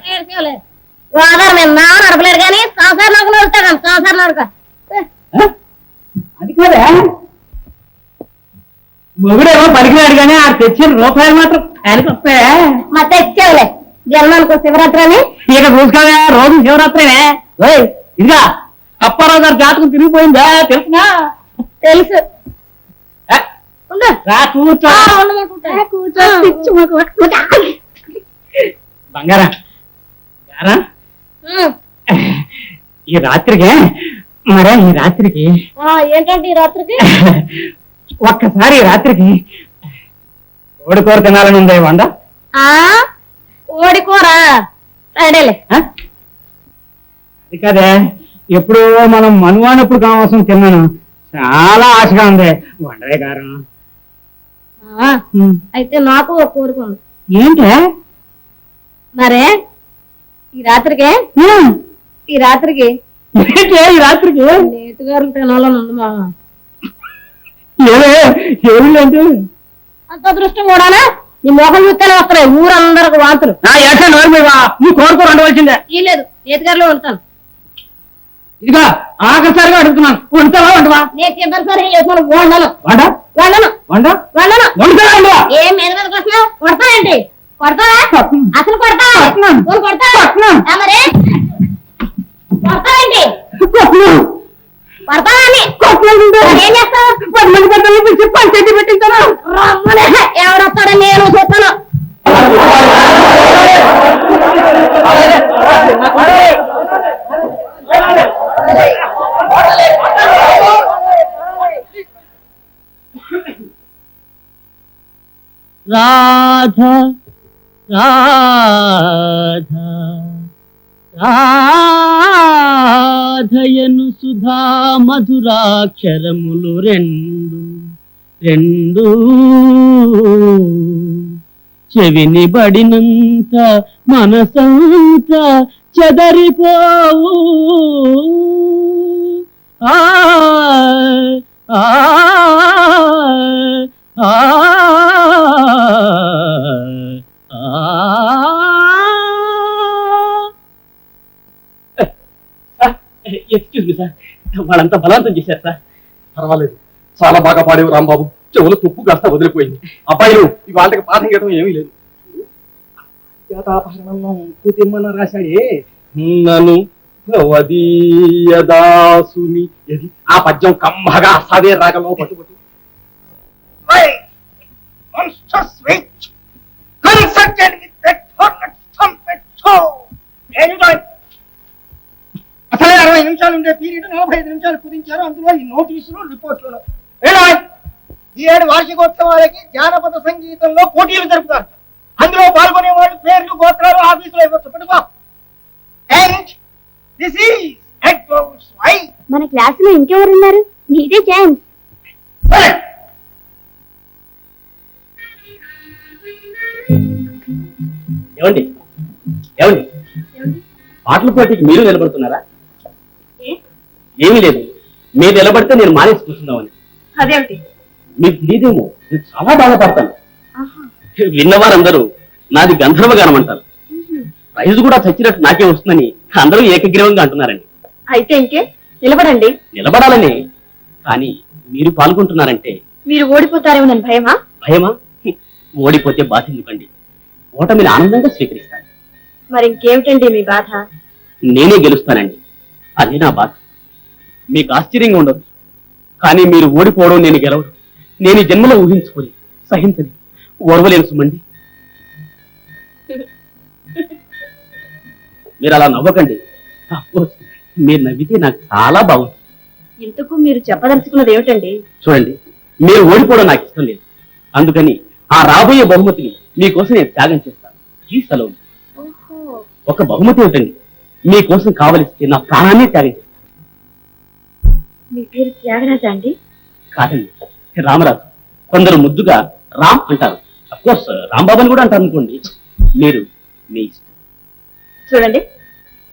నడపలేరు కానీ సంసార నౌకలు నడుపుతాడు. సంసార నౌక అది కాదే మొగుడేమో పలికినాడు కానీ ఆ తెచ్చిన రూపాయలు మాత్రం ఆయనకి వస్తాయా? మా తెచ్చావులే జన్మానికి శివరాత్రి అని. ఇక చూసుకోవా రోజు శివరాత్రినే. ఇదిగా అప్పారావు గారు జాతకం తిరిగిపోయిందా తెలుసునా? తెలుసు. రా కూర్చో బంగారా గారా ఈ రాత్రికి మరే ఈ రాత్రికి ఏంటంటే ఈ రాత్రికి ఒక్కసారి ఈ రాత్రికి కోడికూర తినాలని ఉంది వంద. ఓడికోర సరేలే. అది కదే ఎప్పుడు మనం మనువానప్పుడు కావాల్సిన తిన్నాను. చాలా ఆశగా ఉంది వండరే గారు. అయితే నాకు ఒక కోరిక ఉంది. ఏంటే మరే ఈ రాత్రికి ఈ రాత్రికి ఏంటే ఈ రాత్రికి నేతుగారులు తినాలని ఉంది మా. ఏమిటంటే అంత అదృష్టం కూడానా నీ మొహం చూస్తేనే వస్తున్నాయి ఊరందరికి వాంతులు నీ కోరుకోరు ఉండవలసిందే ఈ లేదు నేతిగారిలో ఉంటాను ఇదిగా ఆఖరిసారిగా అడుగుతున్నాను వండుతావా వండవా నేను చివరిసారి చేస్తున్నాను వండను వండ వండను వండ వండను వండుతావా వండవా ఏం మీద మీద వస్తున్నావు కొడతానండి కొడతావా అసలు కొడతా నువ్వు కొడతావా మరి కొడతానండి కొడతావా ఏం చేస్తావు 10 మంది పెద్దలు పిలిచి పంచాయతీ పెట్టించాను రమ్మనే ఎవడొస్తాడని నేను చూస్తాను రాధ రాధ రాధయను సుధా మధురాక్షరములు రెండు రెండు చెవిని బడినంత మనసంత చెదరిపోవు ఆ ఆ ఆ ఎక్స్క్యూజ్ మీ సార్ వాళ్ళంతా బలవంతం చేశారు సార్. పర్వాలేదు, చాలా బాగా పాడేవు రాంబాబు. చెవులు తుప్పు కాస్త వదిలిపోయింది. అబ్బాయిలు వాళ్ళకి పాఠం చేయడం ఏమీ లేదు. కూతిమ్మన రాశాడే నన్ను దాసుని ఇది ఆ పద్యం కమ్మగా అసాదే రాగంలో పట్టుబట్టు. అసలే 60 నిమిషాలు ఉండే పీరియడ్ 45 నిమిషాలు కుదించారు. అందులో ఈ నోటీసులు రిపోర్టులు. ఈ ఏడు వార్షికోత్సవాలకి జానపద సంగీతంలో పోటీలు జరుపుతారు. అందులో పాల్గొనే వాళ్ళు పేర్లు గోత్రాలు ఆఫీసులో ఇవ్వచ్చు. పెట్టుకో. మన క్లాసులో ఇంకెవరున్నారు? నీదే ఛాన్స్. ఏమండి ఏమండి పాటల పోటీకి మీరు నిలబడుతున్నారా? ఏమీ లేదు, మీరు నిలబడితే నేను మానేసి కూర్చుందామని. అదేమిటి? మీకు తెలియదేమో, నేను చాలా బాగా పాడతాను. విన్నవారందరూ నాది గంధర్వగానం అంటారు. ప్రైజ్ కూడా చచ్చినట్టు నాకే వస్తుందని అందరూ ఏకగ్రీవంగా అంటున్నారండి. అయితే ఇంకే నిలబడండి. నిలబడాలని, కానీ మీరు పాల్గొంటున్నారంటే మీరు ఓడిపోతారేమో నన్ను భయమా? భయమా? ఓడిపోతే బాధ ఎందుకండి, ఓటమిని ఆనందంగా స్వీకరిస్తాను. మరి ఇంకేమిటండి మీ బాధ? నేనే గెలుస్తానండి, అది నా బాధ. మీకు ఆశ్చర్యంగా ఉండదు, కానీ మీరు ఓడిపోవడం నేను గెలవడం నేను ఈ జన్మలో ఊహించుకొని సహించని ఓర్వలేను సుమండి. మీరు అలా నవ్వకండి. అఫ్కోర్స్ మీరు నవ్వితే నాకు చాలా బాగుంది. ఇంతకు మీరు చెప్పదలుచుకున్నది ఏమిటండి? చూడండి, మీరు ఓడిపోవడం నాకు ఇష్టం లేదు. అందుకని ఆ రాబోయే బహుమతిని మీకోసం నేను త్యాగం చేస్తాను. ప్లీజ్ సెలవు. ఒక బహుమతి ఏమిటండి, మీకోసం కావలిస్తే నా ప్రాణాన్ని త్యాగం చేస్తాను. మీ పేరు త్యాగరాజా అండి? కాదండి, రామరాజు. కొందరు ముద్దుగా రామ్ అంటారు. అఫ్కోర్స్ రాంబాబు అని కూడా అంటారు అనుకోండి. మీరు మీ ఇష్టం. చూడండి,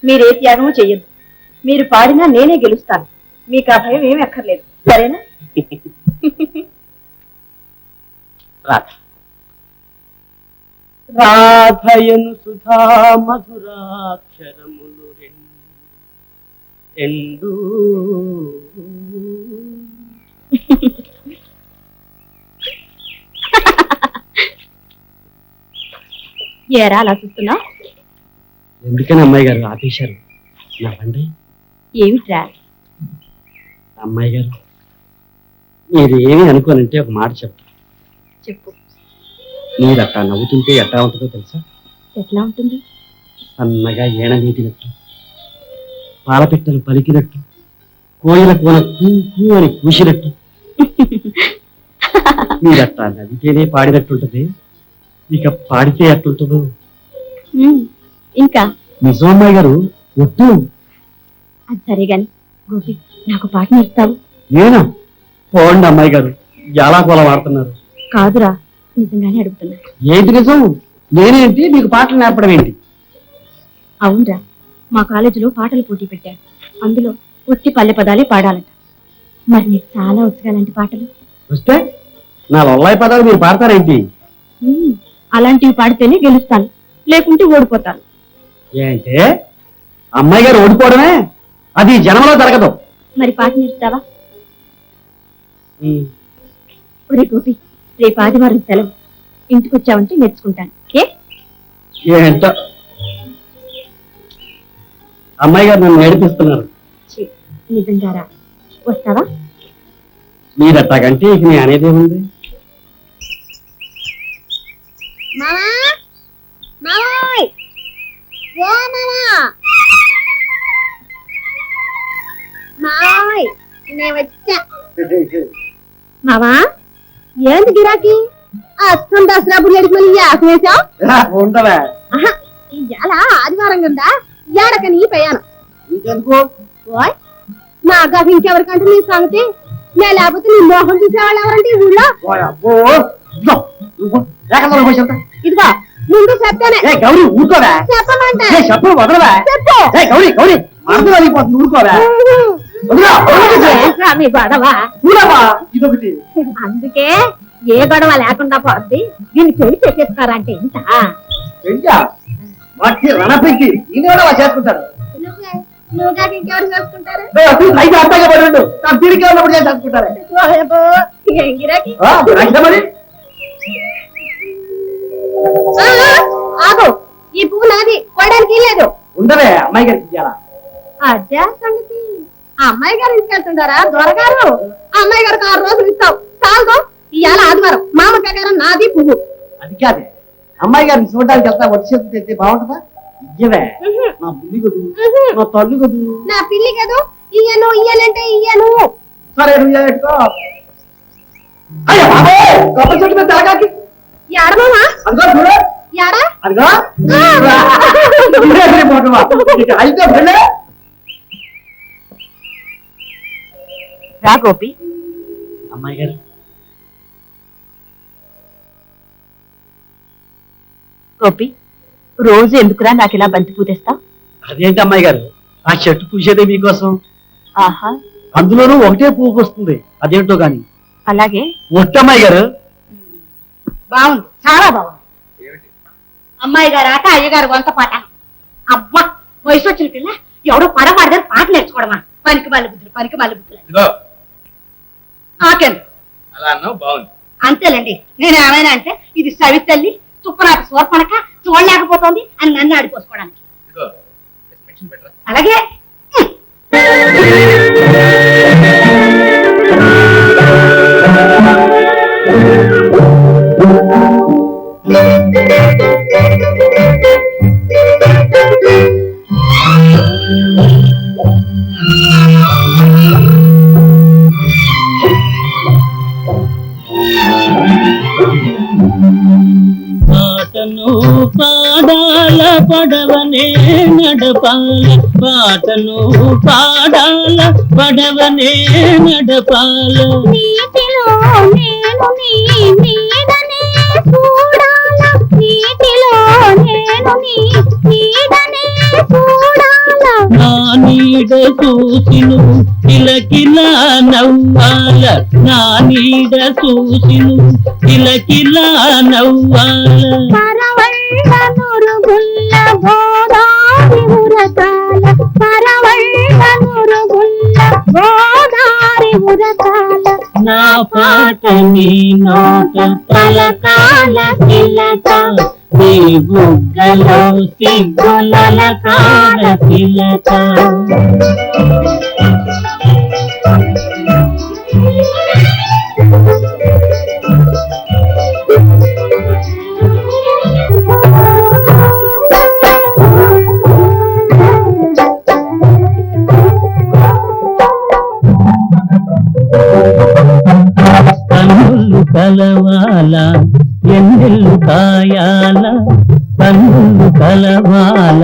మీరే త్యాగము చెయ్యొద్దు. మీరు పాడినా నేనే గెలుస్తాను. మీకు ఆ భయం ఏమీ అక్కర్లేదు, సరేనా? రాధయను సుధా మధురాక్షరములు రెండు. ఏరా అలా చూస్తున్నా? ఎందుకని అమ్మాయి గారు ఆపేశారు నా బండి? ఏమిట్రా? అమ్మాయి గారు, మీరు ఏమి అనుకోనంటే ఒక మాట చెప్పు. మీరు అట్టా నవ్వుతుంటే ఎట్టా ఉంటుందో తెలుసా? ఎట్లా ఉంటుంది? సన్నగా ఏణ నీటినట్టు, పాలపిట్టలు పలికినట్టు, కోయిల కోన కూ అని కూసినట్టు. మీరట్టా నవ్వితేనే పాడినట్టుంటది, ఇక పాడితే ఎట్టుంటుందో. ఇంకా నిజం అమ్మాయి గారు, ఒట్టు. అది సరే గాని గోపి, నాకు పాట నేర్పుతావు? నేనా? పోండి అమ్మాయి గారు, ఎలా కోల వాడుతున్నారు. కాదురా, నిజంగానే అడుగుతున్నా. ఏంటి నిజం? నేనేంటి మీకు పాటలు నేర్పడం ఏంటి? అవునరా, మా కాలేజీలో పాటలు పోటీ పెట్టారు. అందులో ఒట్టి పల్లె పదాలే పాడాలట. మరి నీకు చాలా ఉత్సాహాలంటి పాటలు. చూస్తే నా లొల్లాయి పదాలు మీరు పాడతారేంటి? అలాంటివి పాడితేనే గెలుస్తాను, లేకుంటే ఓడిపోతాను. ఏంటే అమ్మాయి గారు ఓడిపోవడమే? అది జన్మలో జరగదు. మరి పాట నేర్చుతావా? ఒరే గోపి, రేపు ఆదివారం సెలవు, ఇంటికి వచ్చావంటే నేర్చుకుంటాను. ఏంటో అమ్మాయి గారు నన్ను ఏడిపిస్తున్నారు. నిజంగారా? వస్తావా? మీరట్టాకంటే ఇక నేను అనేది ఉంది. మామా మామాయ్ ఓ మామా మాయ్ నేను వచ్చా. మామా ఏంది గిరాకీ? అస్తం దసరా బుల్లెడికి మళ్ళీ యాసం వేసావు. ఉండవా? ఇవాళ ఆదివారం కదా, ఏడకని ప్రయాణం. ఇంకెందుకు? ఓయ్ నా కాక ఇంకెవరికంటే నీ సంగతి. నేను లేకపోతే నీ మోహం చూసేవాళ్ళు ఎవరంటే ఈ ఊళ్ళో. ఇదిగో ముందు చెప్తానే. గౌరీ ఊరుకోవా? చెప్పమంటే చెప్పు వదలవా? చెప్పు. గౌరీ గౌరీ మనసు అయిపోతుంది, ఊరుకోవా? మీ గొడవ ఇదొకటి. అందుకే ఏ గొడవ లేకుండా పోద్ది. దీన్ని పెళ్లి చేసేస్తారంటే ఇంత వాటి రణపెక్కి ఈయన చేసుకుంటాడు. నువ్వు కాక ఇంకెవరు చేసుకుంటారు? అయితే అర్థంగా పడి నా తీరిక ఉన్నప్పుడు చేసుకుంటారు. ఏం గిరాకీ? మరి ఆగు, ఈ పువ్వు నాది, కొనడానికి లేదు. ఉండవే అమ్మాయి గారికి ఇయ్యాలా? అదే సంగతి. ఆ అమ్మాయి గారు ఇంటికి వెళ్తుంటారా దొరగారు? ఆ అమ్మాయి గారికి 6 రోజులు ఇస్తావు చాలు. ఇవాళ ఆదివారం, మామ ప్రకారం నాది పువ్వు. అది కాదే, అమ్మాయి గారిని చూడడానికి వెళ్తా వచ్చి తెస్తే బాగుంటుందా? ఇయ్యవే నా బుల్లి కదూ, నా తల్లి కదూ. నా పిల్లి కదూ, ఇయ్యను ఇయ్యాలంటే ఇయ్యను. సరే నువ్వు పెట్టుకో. అయ్యా బాబే, కొబ్బరి చెట్టు మీద తలకాకి ఎడమా అదిగో చూడు, ఎడా అదిగో అయితే వెళ్ళే. రా గోపి. అమ్మాయి గారు గోపి, రోజు ఎందుకురా నాకు ఇలా బంతి పూతేస్తావు? అదేంటి అమ్మాయి గారు, ఆ చెట్టు పూసేదే మీకోసం. ఆహా, అందులోనూ ఒకటే పువ్వుకు వస్తుంది, అదేంటో గాని. అలాగే. ఒట్టమ్మాయి గారు బాగుంది, చాలా బాగుంది. అమ్మాయి గారు ఆట, అయ్యగారు వంత పాట. అబ్బా, వయసు వచ్చిన పిల్ల ఎవడో పడమాడి దగ్గర పాట నేర్చుకోవడమా? పనికి మళ్ళీ బుద్ధులు, పనికి మళ్ళీ బుద్ధులు. నాకెందుకు అలా అన్నావు, బాగుంది. అంతేలేండి. నేను ఏమైనా అంటే ఇది సవితల్లి తుప్పనాటి సోర్పనక చూడలేకపోతోంది అని నన్ను ఆడిపోసుకోవడానికి. అలాగే పాటను పాడాల పడవనే నడపాల, పాటను పాడాల పడవనే నడపాల. నీటిలో నేను నీ నీడనే చూడాల, నీటిలో నేను నీ నీడనే చూడాల. నా నీడ చూసిను కిలకిలా నవ్వాల, నా నీడ చూసిను కిలకిలా నవ్వాల. పరవళ్ళ నురుగుల్ల గోదారి ఉరకాల, పరవళ్ళ నురుగుల్ల గోదారి ఉరకాల. నా పాట నీ నోట పలకాల పిలక, నీ బుగ్గలో సిగ్గుల కాల పిలక. కన్నులు కలవాల ఎన్నెల్లు కాయాల, కన్నులు కలవాల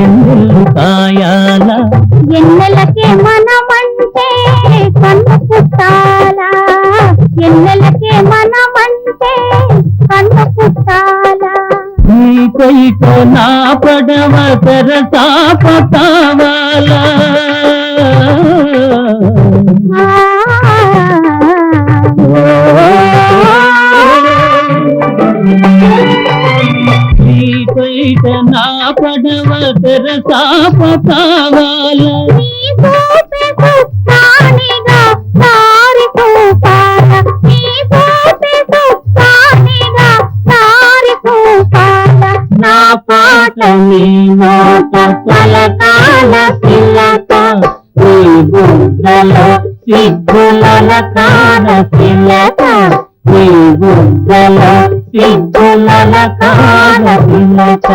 ఎన్నెల్లు కాయాల. ఎన్నెలకే మనమంటే కన్ను పుట్టాలా, ఎన్నెలకే మనమంటే కన్ను పుట్టాలా. నీ కైట నా పడవ తెరసాప కావాలా. తెరసాప కావాలా నా పాట నీ నోట పలకాల పిల్లక నీ బుగ్గలో సిగ్గుల కాన పిల్లక నీ బుగ్గలో సిగ్గుల కాన పిల్లక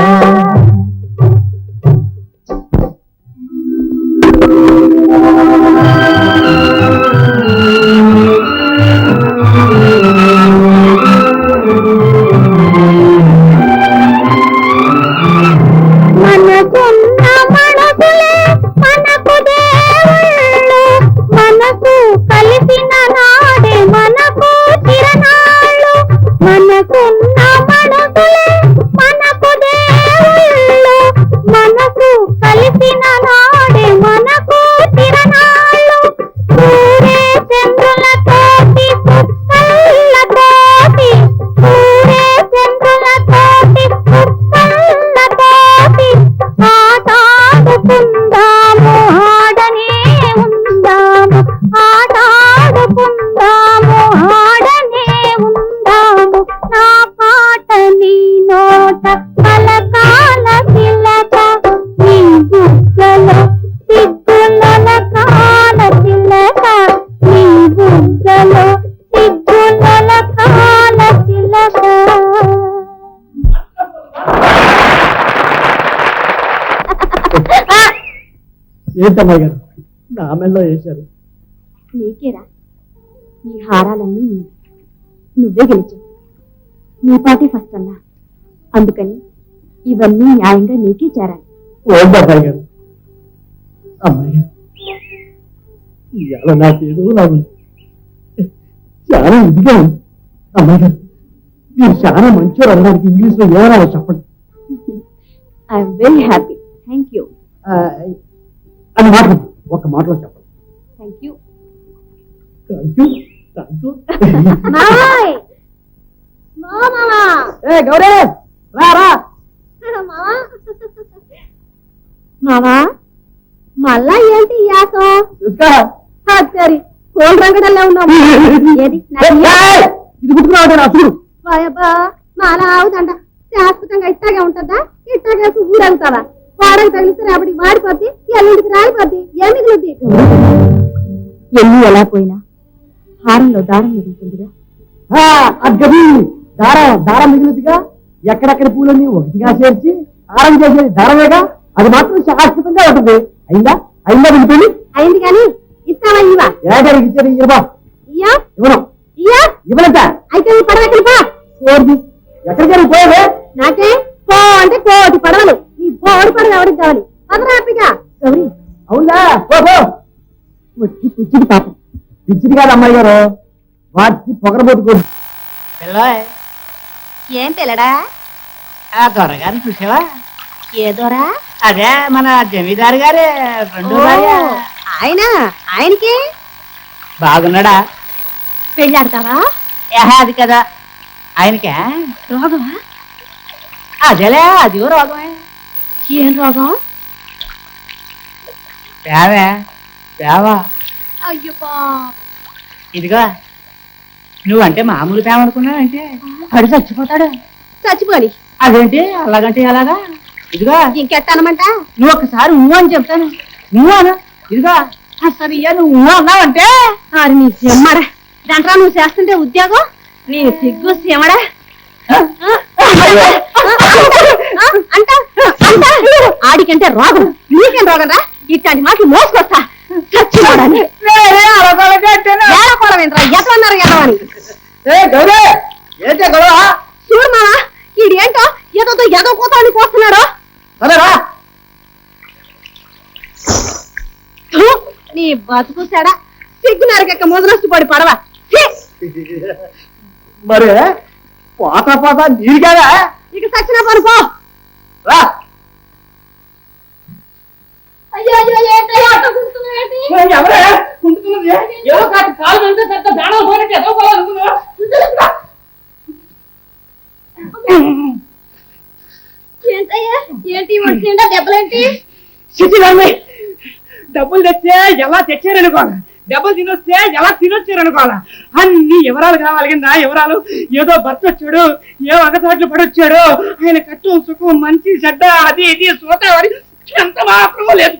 ఏంటమ్మాయి గారు నా మెల్లో వేశారు? నీకేరా ఈ హారాలన్నీ నువ్వే గెలిచావు. నీ పార్టీ ఫస్ట్ అన్నా, అందుకని ఇవన్నీ న్యాయంగా నీకే చేరాలి. అబ్బాయి గారు, అమ్మాయి గారు, ఇవాళ నాకేదో నాకు చాలా ఇదిగా ఉంది. అమ్మాయి గారు, మీరు చాలా మంచివారు అనడానికి ఇంగ్లీష్ లో ఏమైనా చెప్పండి. I'm very happy. Thank you. అని మాట ఒక మాటలో చెప్పండి. Thank you. Thank you, thank you. Gauri రా రా. మావా మళ్ళా ఏంటి యాసం? సరే కోల్ రంగడల్లా ఉన్నాము. ఏది ఇది పుట్టుకున్నావు అసలు మాలా అవుతంట శాశ్వతంగా ఇట్టాగే ఉంటుందా? ఇట్టాగే ఊరవుతావా? వాడకి తగిలిస్తే రేపటి వాడిపోద్ది, ఎల్లుండికి రాలిపోద్ది. ఏం మిగులుద్ది? ఎల్లు ఎలా పోయినా హారంలో దారం మిగులుతుందిగా. అది దారం మిగులుద్దిగా. ఎక్కడెక్కడ పూలన్నీ ఒకటిగా చేర్చి హారం చేసేది దారమేగా. అది మాత్రం శాశ్వతంగా ఉంటుంది. అయిందా? అయిందా వినిపోయి? అయింది కానీ ఇస్తావా? ఇవా ఏడాదికి ఇచ్చేది ఇవ్వబా. ఇయ్యా ఇవ్వను. ఇయ్యా ఇవ్వలేక అయితే ఈ పడవ ఎక్కడికి పో. ఎక్కడికి పోయే? నాకే పో అంటే కోటి పడవలు. ఈ బోడి పడవ ఎవరికి కావాలి? పదరాపిగా గౌరీ. అవునా? పో. పిచ్చిది పాపం. పిచ్చిది కాదు అమ్మాయి గారు, వాటికి పొగరబోతుకోండి. ఏం తెలడా? ఆ దొరగారిని చూసావా? ఏ దొరా? అదే మన జమీదారు గారే రెండు ఆయన ఆయనకి బాగున్నాడా? పెళ్ళాడతావా? అది కదా ఆయనకే రోగమా? అదేలే, అది రోగమే. ఏం రోగం? పేవా. అయ్యో ఇదిగో నువ్వంటే మామూలు పేమ అనుకున్నావంటే పడి చచ్చిపోతాడు. చచ్చిపోని. అదేంటి అలాగంటే అలాగా? ఇదిగో ఇంకెట్టనమంట? నువ్వు ఒక్కసారి నువ్వు అని చెప్తాను. నువ్వు అను. ఇదిగో అసలు నువ్వు అన్నావంటే ఆరు నీ సిమ్మడా దంట్రా. నువ్వు చేస్తుంటే ఉద్యోగం నీ సిగ్గు సిమ్మడా ఆడికంటే రోగం, నీకేం రోగం రా? ఇట్లాంటి మాటలు మోసుకొస్తా చచ్చిపోవడాన్ని. ఏడకోవడమేంట్రా? ఎట్లన్నారు ఎదవని? చూడు మావా, ఈడు ఏంటో ఏదో ఎదో కూతాన్ని కోస్తున్నాడు. నీ బతుకు సెడ సిగ్గు నరకెక్క ముదనష్టపడి పడవ. మరి పోతా నీరు కదా. ఇక సచ్చిన పని పో. అయ్యో అయ్యో ఏంటయ్యా అట్ట కుంటున్నావేంటి? ఏంటయ్యా ఏంటి ఏంటి ఒంటి నిండా దెబ్బలేంటి శిశిరామే డబ్బులు తెచ్చే ఎలా తెచ్చారనుకోవాలా, డబ్బులు తినొస్తే ఎలా తినొచ్చారనుకోవాలా, అన్ని వివరాలు కావాలి కింద వివరాలు. ఏదో భర్త వచ్చాడు, ఏ అగసాట్లు పడొచ్చాడు, ఆయన కట్టం సుఖం మంచి చెడ్డ అది ఇది సోతావారి ఎంత మాత్రం లేదు.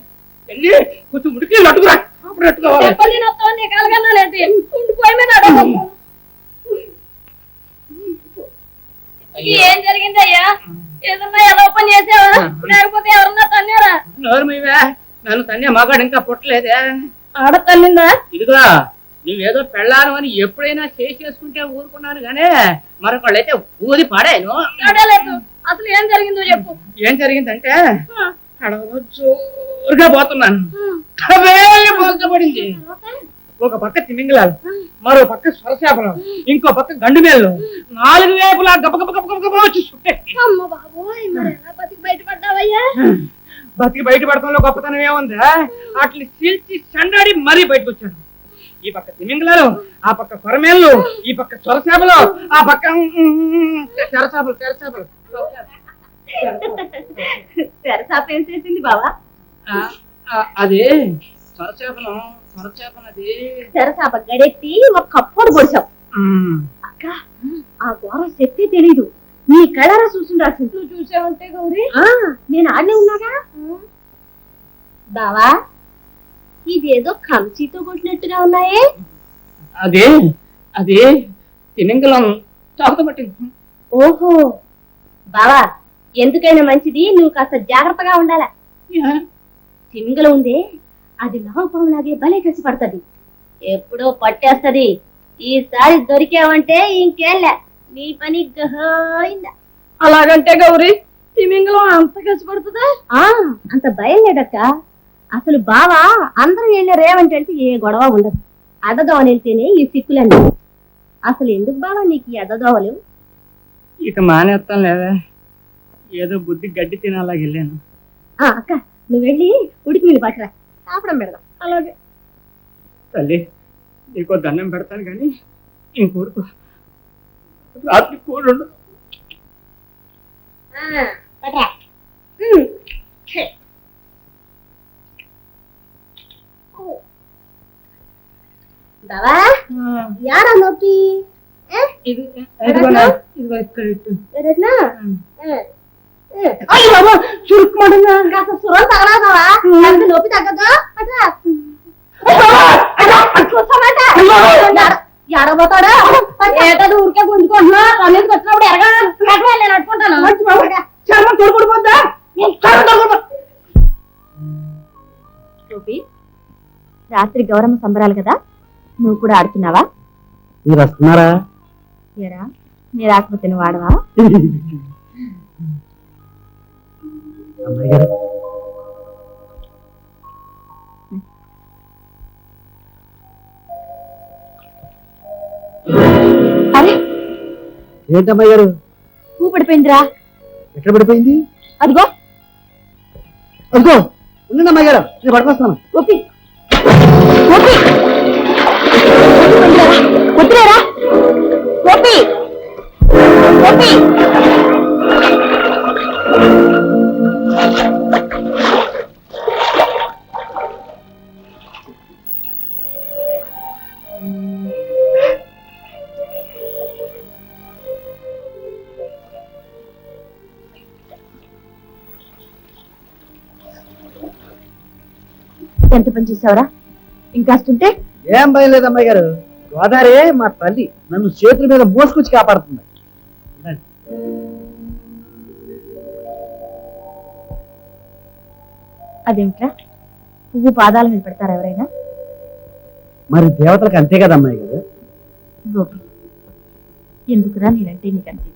వెళ్ళి కొంచెం ఉడికి అట్టుకురా, అప్పుడు అట్టుకోవాలి. దెబ్బలు తినొస్తావు నీకు కలగన్నాలేంటి ఉండిపోయి మీద అడగ. ఏం జరిగిందయ్యా? ఏదన్నా ఎలా పని చేసావా లేకపోతే ఎవరన్నా తన్నారా? నోరు మీవే, నన్ను తన్నే మగాడు ఇంకా పుట్టలేదే. ఆడ తల్లిందా? ఇదిగా నువ్వేదో పెళ్ళాను అని ఎప్పుడైనా చేసుకుంటే ఊరుకున్నాను గానే మరొకళ్ళైతే ఊది పాడాను. లేదు అసలు ఏం జరిగిందో చెప్పు. ఏం జరిగిందంటే అడవిలో జోరుగా పోతున్నాను, పడింది. ఒక పక్క తిమింగలాలు, మరో పక్క స్వరశాపలు, ఇంకో పక్క గండు మేళ్ళు, 4 వైపులా గబ గబ గబ గబ వచ్చి చుట్టే. అమ్మ బాబోయ్, మరి ఎలా బతికి బయటపడ్డావయ్యా? బతికి బయటపడటంలో గొప్పతనం ఏముందా? అట్లా చీల్చి సండాడి మరీ బయటకు వచ్చాడు. ఈ పక్క తిమింగలాలు, ఆ పక్క కొరమేళ్ళు, ఈ పక్క స్వరశాపలు, ఆ పక్క తెరచాపలు తెరచాపలు. తెరసాప ఏం చేసింది బావా? అది స్వరచేపనం అది తెరసాప గడెత్తి ఒక కప్పుడు పొడిచావు. అక్క ఆ ఘోరం శక్తి తెలీదు, నీ కళ్ళారా చూసిండాల్సింది. నువ్వు చూసావంటే గౌరీ, నేను ఆడనే ఉన్నాగా. బావా ఇదేదో కంచితో కొట్టినట్టుగా ఉన్నాయే. అది తిమింగలం చాకుతో పట్టింది. ఓహో బావా, ఎందుకైనా మంచిది నువ్వు కాస్త జాగ్రత్తగా ఉండాలా. తిమింగలం ఉందే, అది లాగే భలే కసి పడుతుంది, ఎప్పుడో పట్టేస్తది. ఈసారి దొరికావంటే ఇంకేంలే, నీ పని గహైందా. అలాగంటే గౌరీ తిమింగలం అంత కసి పడుతుందా? అంత భయం లేదక్క. అసలు బావా అందరం వెళ్ళారేమంటే ఏ గొడవ ఉండదు, అడ్డదోవని వెళ్తేనే ఈ సిక్కులన్నీ. అసలు ఎందుకు బావా నీకు ఈ అడ్డదోవలు? ఇక మానేస్తాం లేదా, ఏదో బుద్ధి గడ్డి తినాలాగా వెళ్ళాను. అక్క నువ్వు వెళ్ళి ఉడికి నీళ్ళు పట్టరా, కాపడం పెడదాం. అలాగే తల్లి నీకో దండం పెడతాను కానీ ఇంకోడుకో, రాత్రి కూడు పట్టరా. బావా యారా నొప్పి? ఇదిగో ఇక్కడ ఇట్టు. చురుక్కుమంటుందా? కాస్త సురం తగలాదావా? నొప్పి తగ్గదా? ఎడబోతాడా? ఏటది ఊరికే గుంజుకుంటున్నా, పన్నీకి వచ్చినప్పుడు ఎరగా నేను అట్టుకుంటాను. చర్మం తోడుకుడిపోద్దా? రాత్రి గౌరమ్మ సంబరాలు కదా, నువ్వు కూడా ఆడుతున్నావా? మీరు వస్తున్నారా? ఏరా నీ రాకపోతే నువ్వు ఆడవా? అమ్మాయి గారు అరే ఏంటమ్మాయి గారు? పువ్వు పడిపోయిందిరా. ఎక్కడ పడిపోయింది? అదిగో అదిగో ఉండండి అమ్మాయి గారు, నేను పట్టుకొస్తాను. గోపి గోపి వద్దులేరా గోపి గోపి. ఎంత పని చేసావురా? ఇంకాస్తుంటే ఏం భయం లేదు అమ్మాయి గారు, గోదావరి మా తల్లి నన్ను చేతుల మీద మోసుకొచ్చి కాపాడుతుంది. అదేమిట్రా, పువ్వు పాదాల మీద పెడతారా ఎవరైనా? మరి దేవతలకు అంతే కదా అమ్మాయి గారు. గోపి ఎందుకురా నేనంటే నీకు అంతే?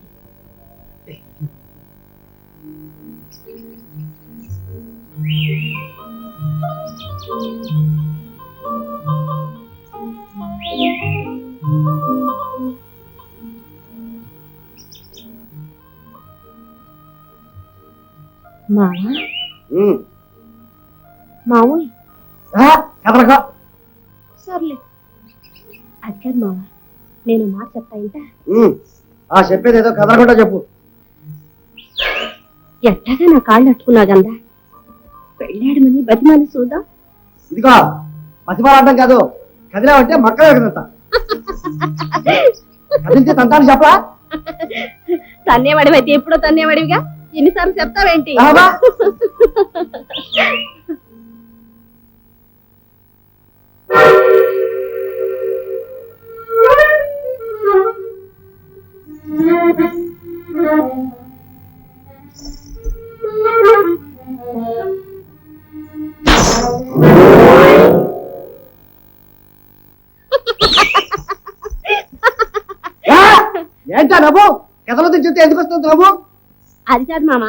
మామూలు కదలకో. సర్లే అది కాదు మామ, నేను మాట చెప్తా ఇంట. చెప్పేది ఏదో కదలకుండా చెప్పు. ఎట్టగా నా కాళ్ళు అట్టుకున్నా గందా పెళ్ళాడమని బతిమాలి చూద్దాం. ఇదిగో పసిమాలాడడం కాదు, కదిలావంటే మక్కలే కదంతా కదిలితే తంతాను చెప్పరా? తన్నేవాడివైతే ఎప్పుడో తన్నేవాడివిగా, ఎన్నిసార్లు చెప్తావేంటి? ఆహా. ఏంటా నవ్వు? కథలో చెప్తే ఎందుకు వస్తుంది నవ్వు? అది కాదు మామ,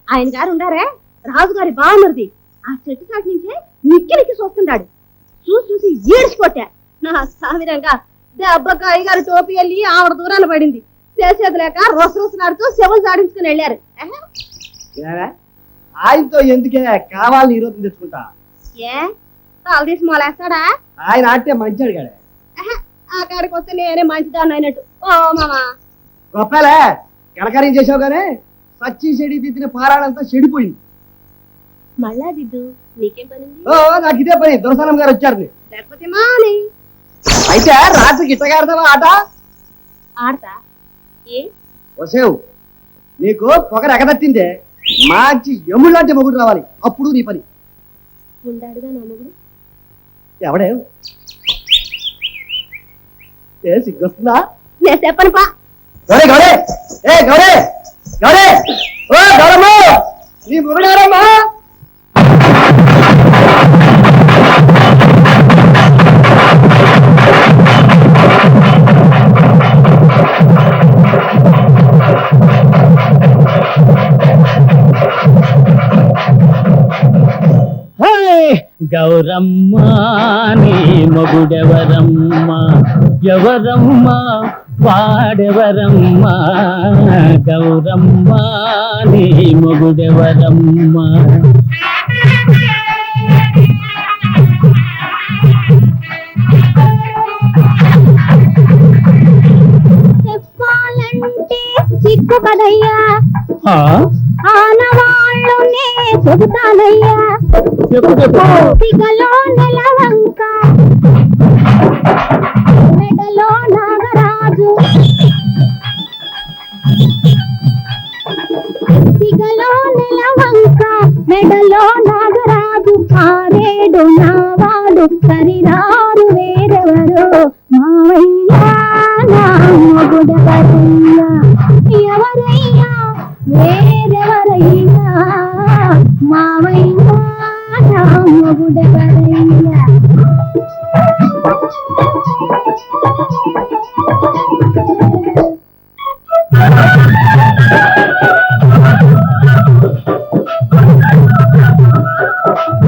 ఆయన గారు ఉండారే రాజుగారి బావమరిది, ఆ చెట్టు చాటు నుంచే నిక్కి నిక్కి చూస్తుంటాడు. చూసి ఈడ్చికొట్టా. నా సామిరంగా దెబ్బక అయ్యగారు టోపీ వెళ్ళి ఆవిడ దూరాన పడింది. చేసేది లేక రొసరొసలాడుతూ చెవులు సాడించుకుని వెళ్ళారు. ఆయనతో ఎందుకే కావాలని ఈ రోజు తెచ్చుకుంటా? ఏ తాలు తీసి మొలేస్తాడా? ఆయన ఆడితే మంచి అడిగాడే. ఆ కాడికి వస్తే నేనే మంచిదాన్ని అయినట్టు. ఓ మామా గొప్పలే కనకరం చేసావు గానీ సచ్చి చెడి దిద్దిన పారాడంతా చెడిపోయింది. మళ్ళా దిద్దు, నీకేం పనింది? ఓ నాకు ఇదే పని. దొరసనం గారు వచ్చారు. లేకపోతే మాని అయితే రాత్రి గిట్టగాడతావా ఆట? ఆడతా. ఏ వసేవు, నీకు పొగరు ఎగదట్టిందే మంచి ఎముళ్ళంటే మొగుడు రావాలి, అప్పుడు నీ పని. ఉండాడుగా నా మొగుడు. ఎవడే? ఏ సిగ్గొస్తుందా? నేను చెప్పను పా. గౌరే గౌరే, ఏ గౌరే గౌరే, ఓ గౌరమ్మ, నీ మొగుడు ఎవరమ్మా? గౌరమ్మ నీ మొగుడెవరమ్మ, ఎవరమ్మ వాడెవరమ్మ, గౌరమ్మ నీ మొగుడెవరమ్మ. చెప్పాలంటే సిగ్గు కదయ్యా, ఆ? ఆనవాళ్ళునే చెబుతానయ్యా. సిగలో నెలవంక, మెడలో నాగరాజు, సిగలో నెలవంక, మెడలో నాగరాజు, ఆరేడు నావాడు సరిరారు వేరెవరు, మావయ్యా నా మొగుడెవరయ్యా, ఎవరయ్యా వేరెవరయ్యా, మావయ్యా నా మొగుడెవరయ్యా.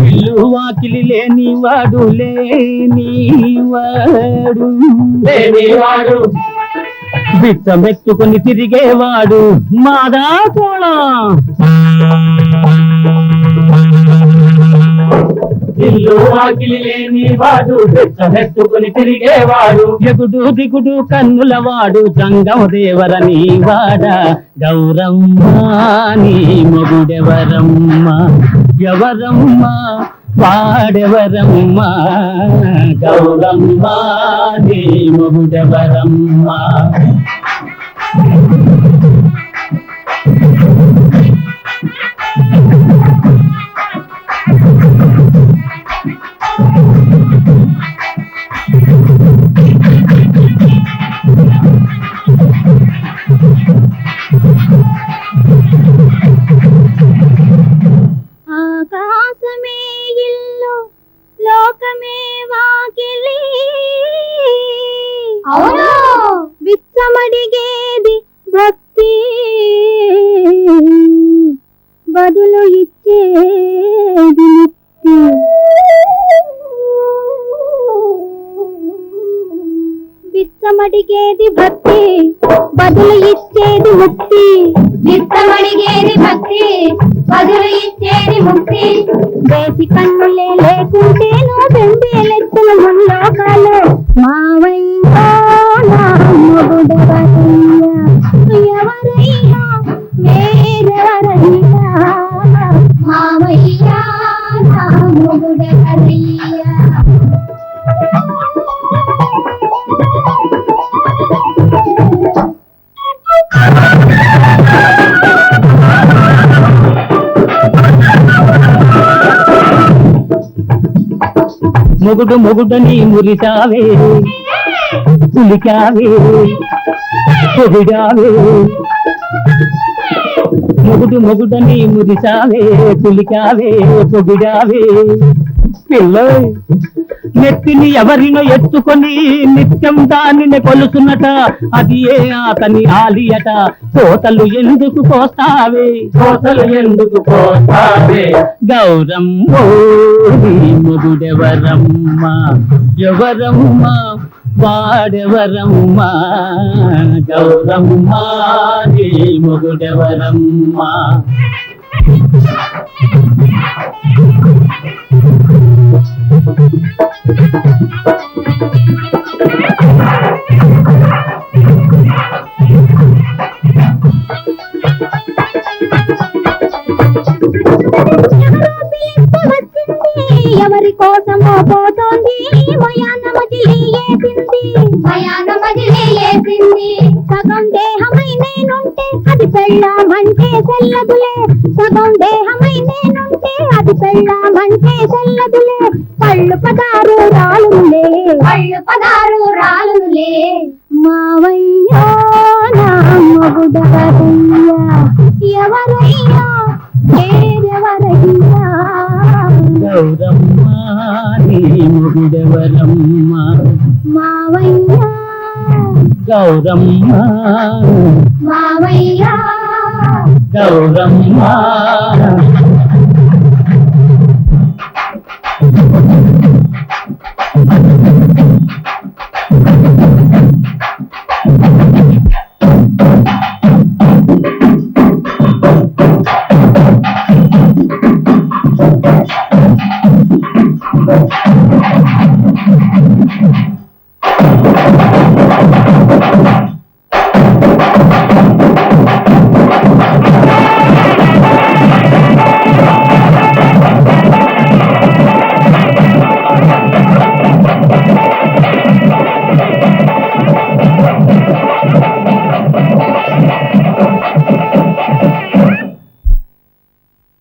ఇల్లు వాకిలి లేనివాడు, లేనివాడు బిచ్చమెత్తుకుని తిరిగేవాడు మాదా కోళ. ఇల్లు వాకిలి లేనివాడు, బిచ్చమెత్తుకుని తిరిగేవాడు, ఎగుడు దిగుడు కన్నులవాడు, జంగమ దేవరని వాడ, గౌరమ్మ నీ మొగుడెవరమ్మ, ఎవరమ్మ వాడెవరమ్మ, గౌరమ్మ నీ మొగుడెవరమ్మ. ఆకాశమే ఇల్లు, లోకమే వాకిలి, అవును విచ్చమడిగేది భక్తి, బదులు ఇచ్చేది ముక్తి. విచ్చమడిగేది భక్తి, బదులు ఇచ్చేది ముక్తి, విచ్చమడిగేది భక్తి, బదులు ఇచ్చేది ముక్తి. వేసి కన్నులే లేకుంటేను బెంబేలెత్తుల ముల్లోకాలు, మావయ్యా నా మొగుడెవరయ్యా, ఎవరయ్యా వేరెవరయ్యా, మొగుడు మొగుడని మురిసావే పులికావే పొగిడావే మొగుడు మొగుడని మురిసావే పులికావే పొగిడావే పిల్ల నెత్తిని ఎవరినో ఎత్తుకొని నిత్యం దానిని కొలుసునట అది ఏ అతని ఆలియట కోతలు ఎందుకు కోస్తావే కోతలు ఎందుకు కోస్తావే గౌరమ్మ మొగుడెవరమ్మ ఎవరమ్మ వాడెవరమ్మ గౌరమ్మ నీ మొగుడెవరమ్మ ఎవరి కోసమో పోతోంది మయాన మజిలీ ఏసింది సగం దేహమై నేనుంటే అది పెళ్ళామంటే చెల్లదులే సగం దేహమై నేనుంటే అది పెళ్ళామంటే చెల్లదులే పళ్ళు పదారు రాలులే మావయ్యా నా మొగుడవరయ్యా ఎవరయ్యా పేరెవరయ్యా గౌరమ్మ నీ మొగుడెవరమ్మ మావయ్యా గౌరమ్మ మావయ్యా గౌరమ్మ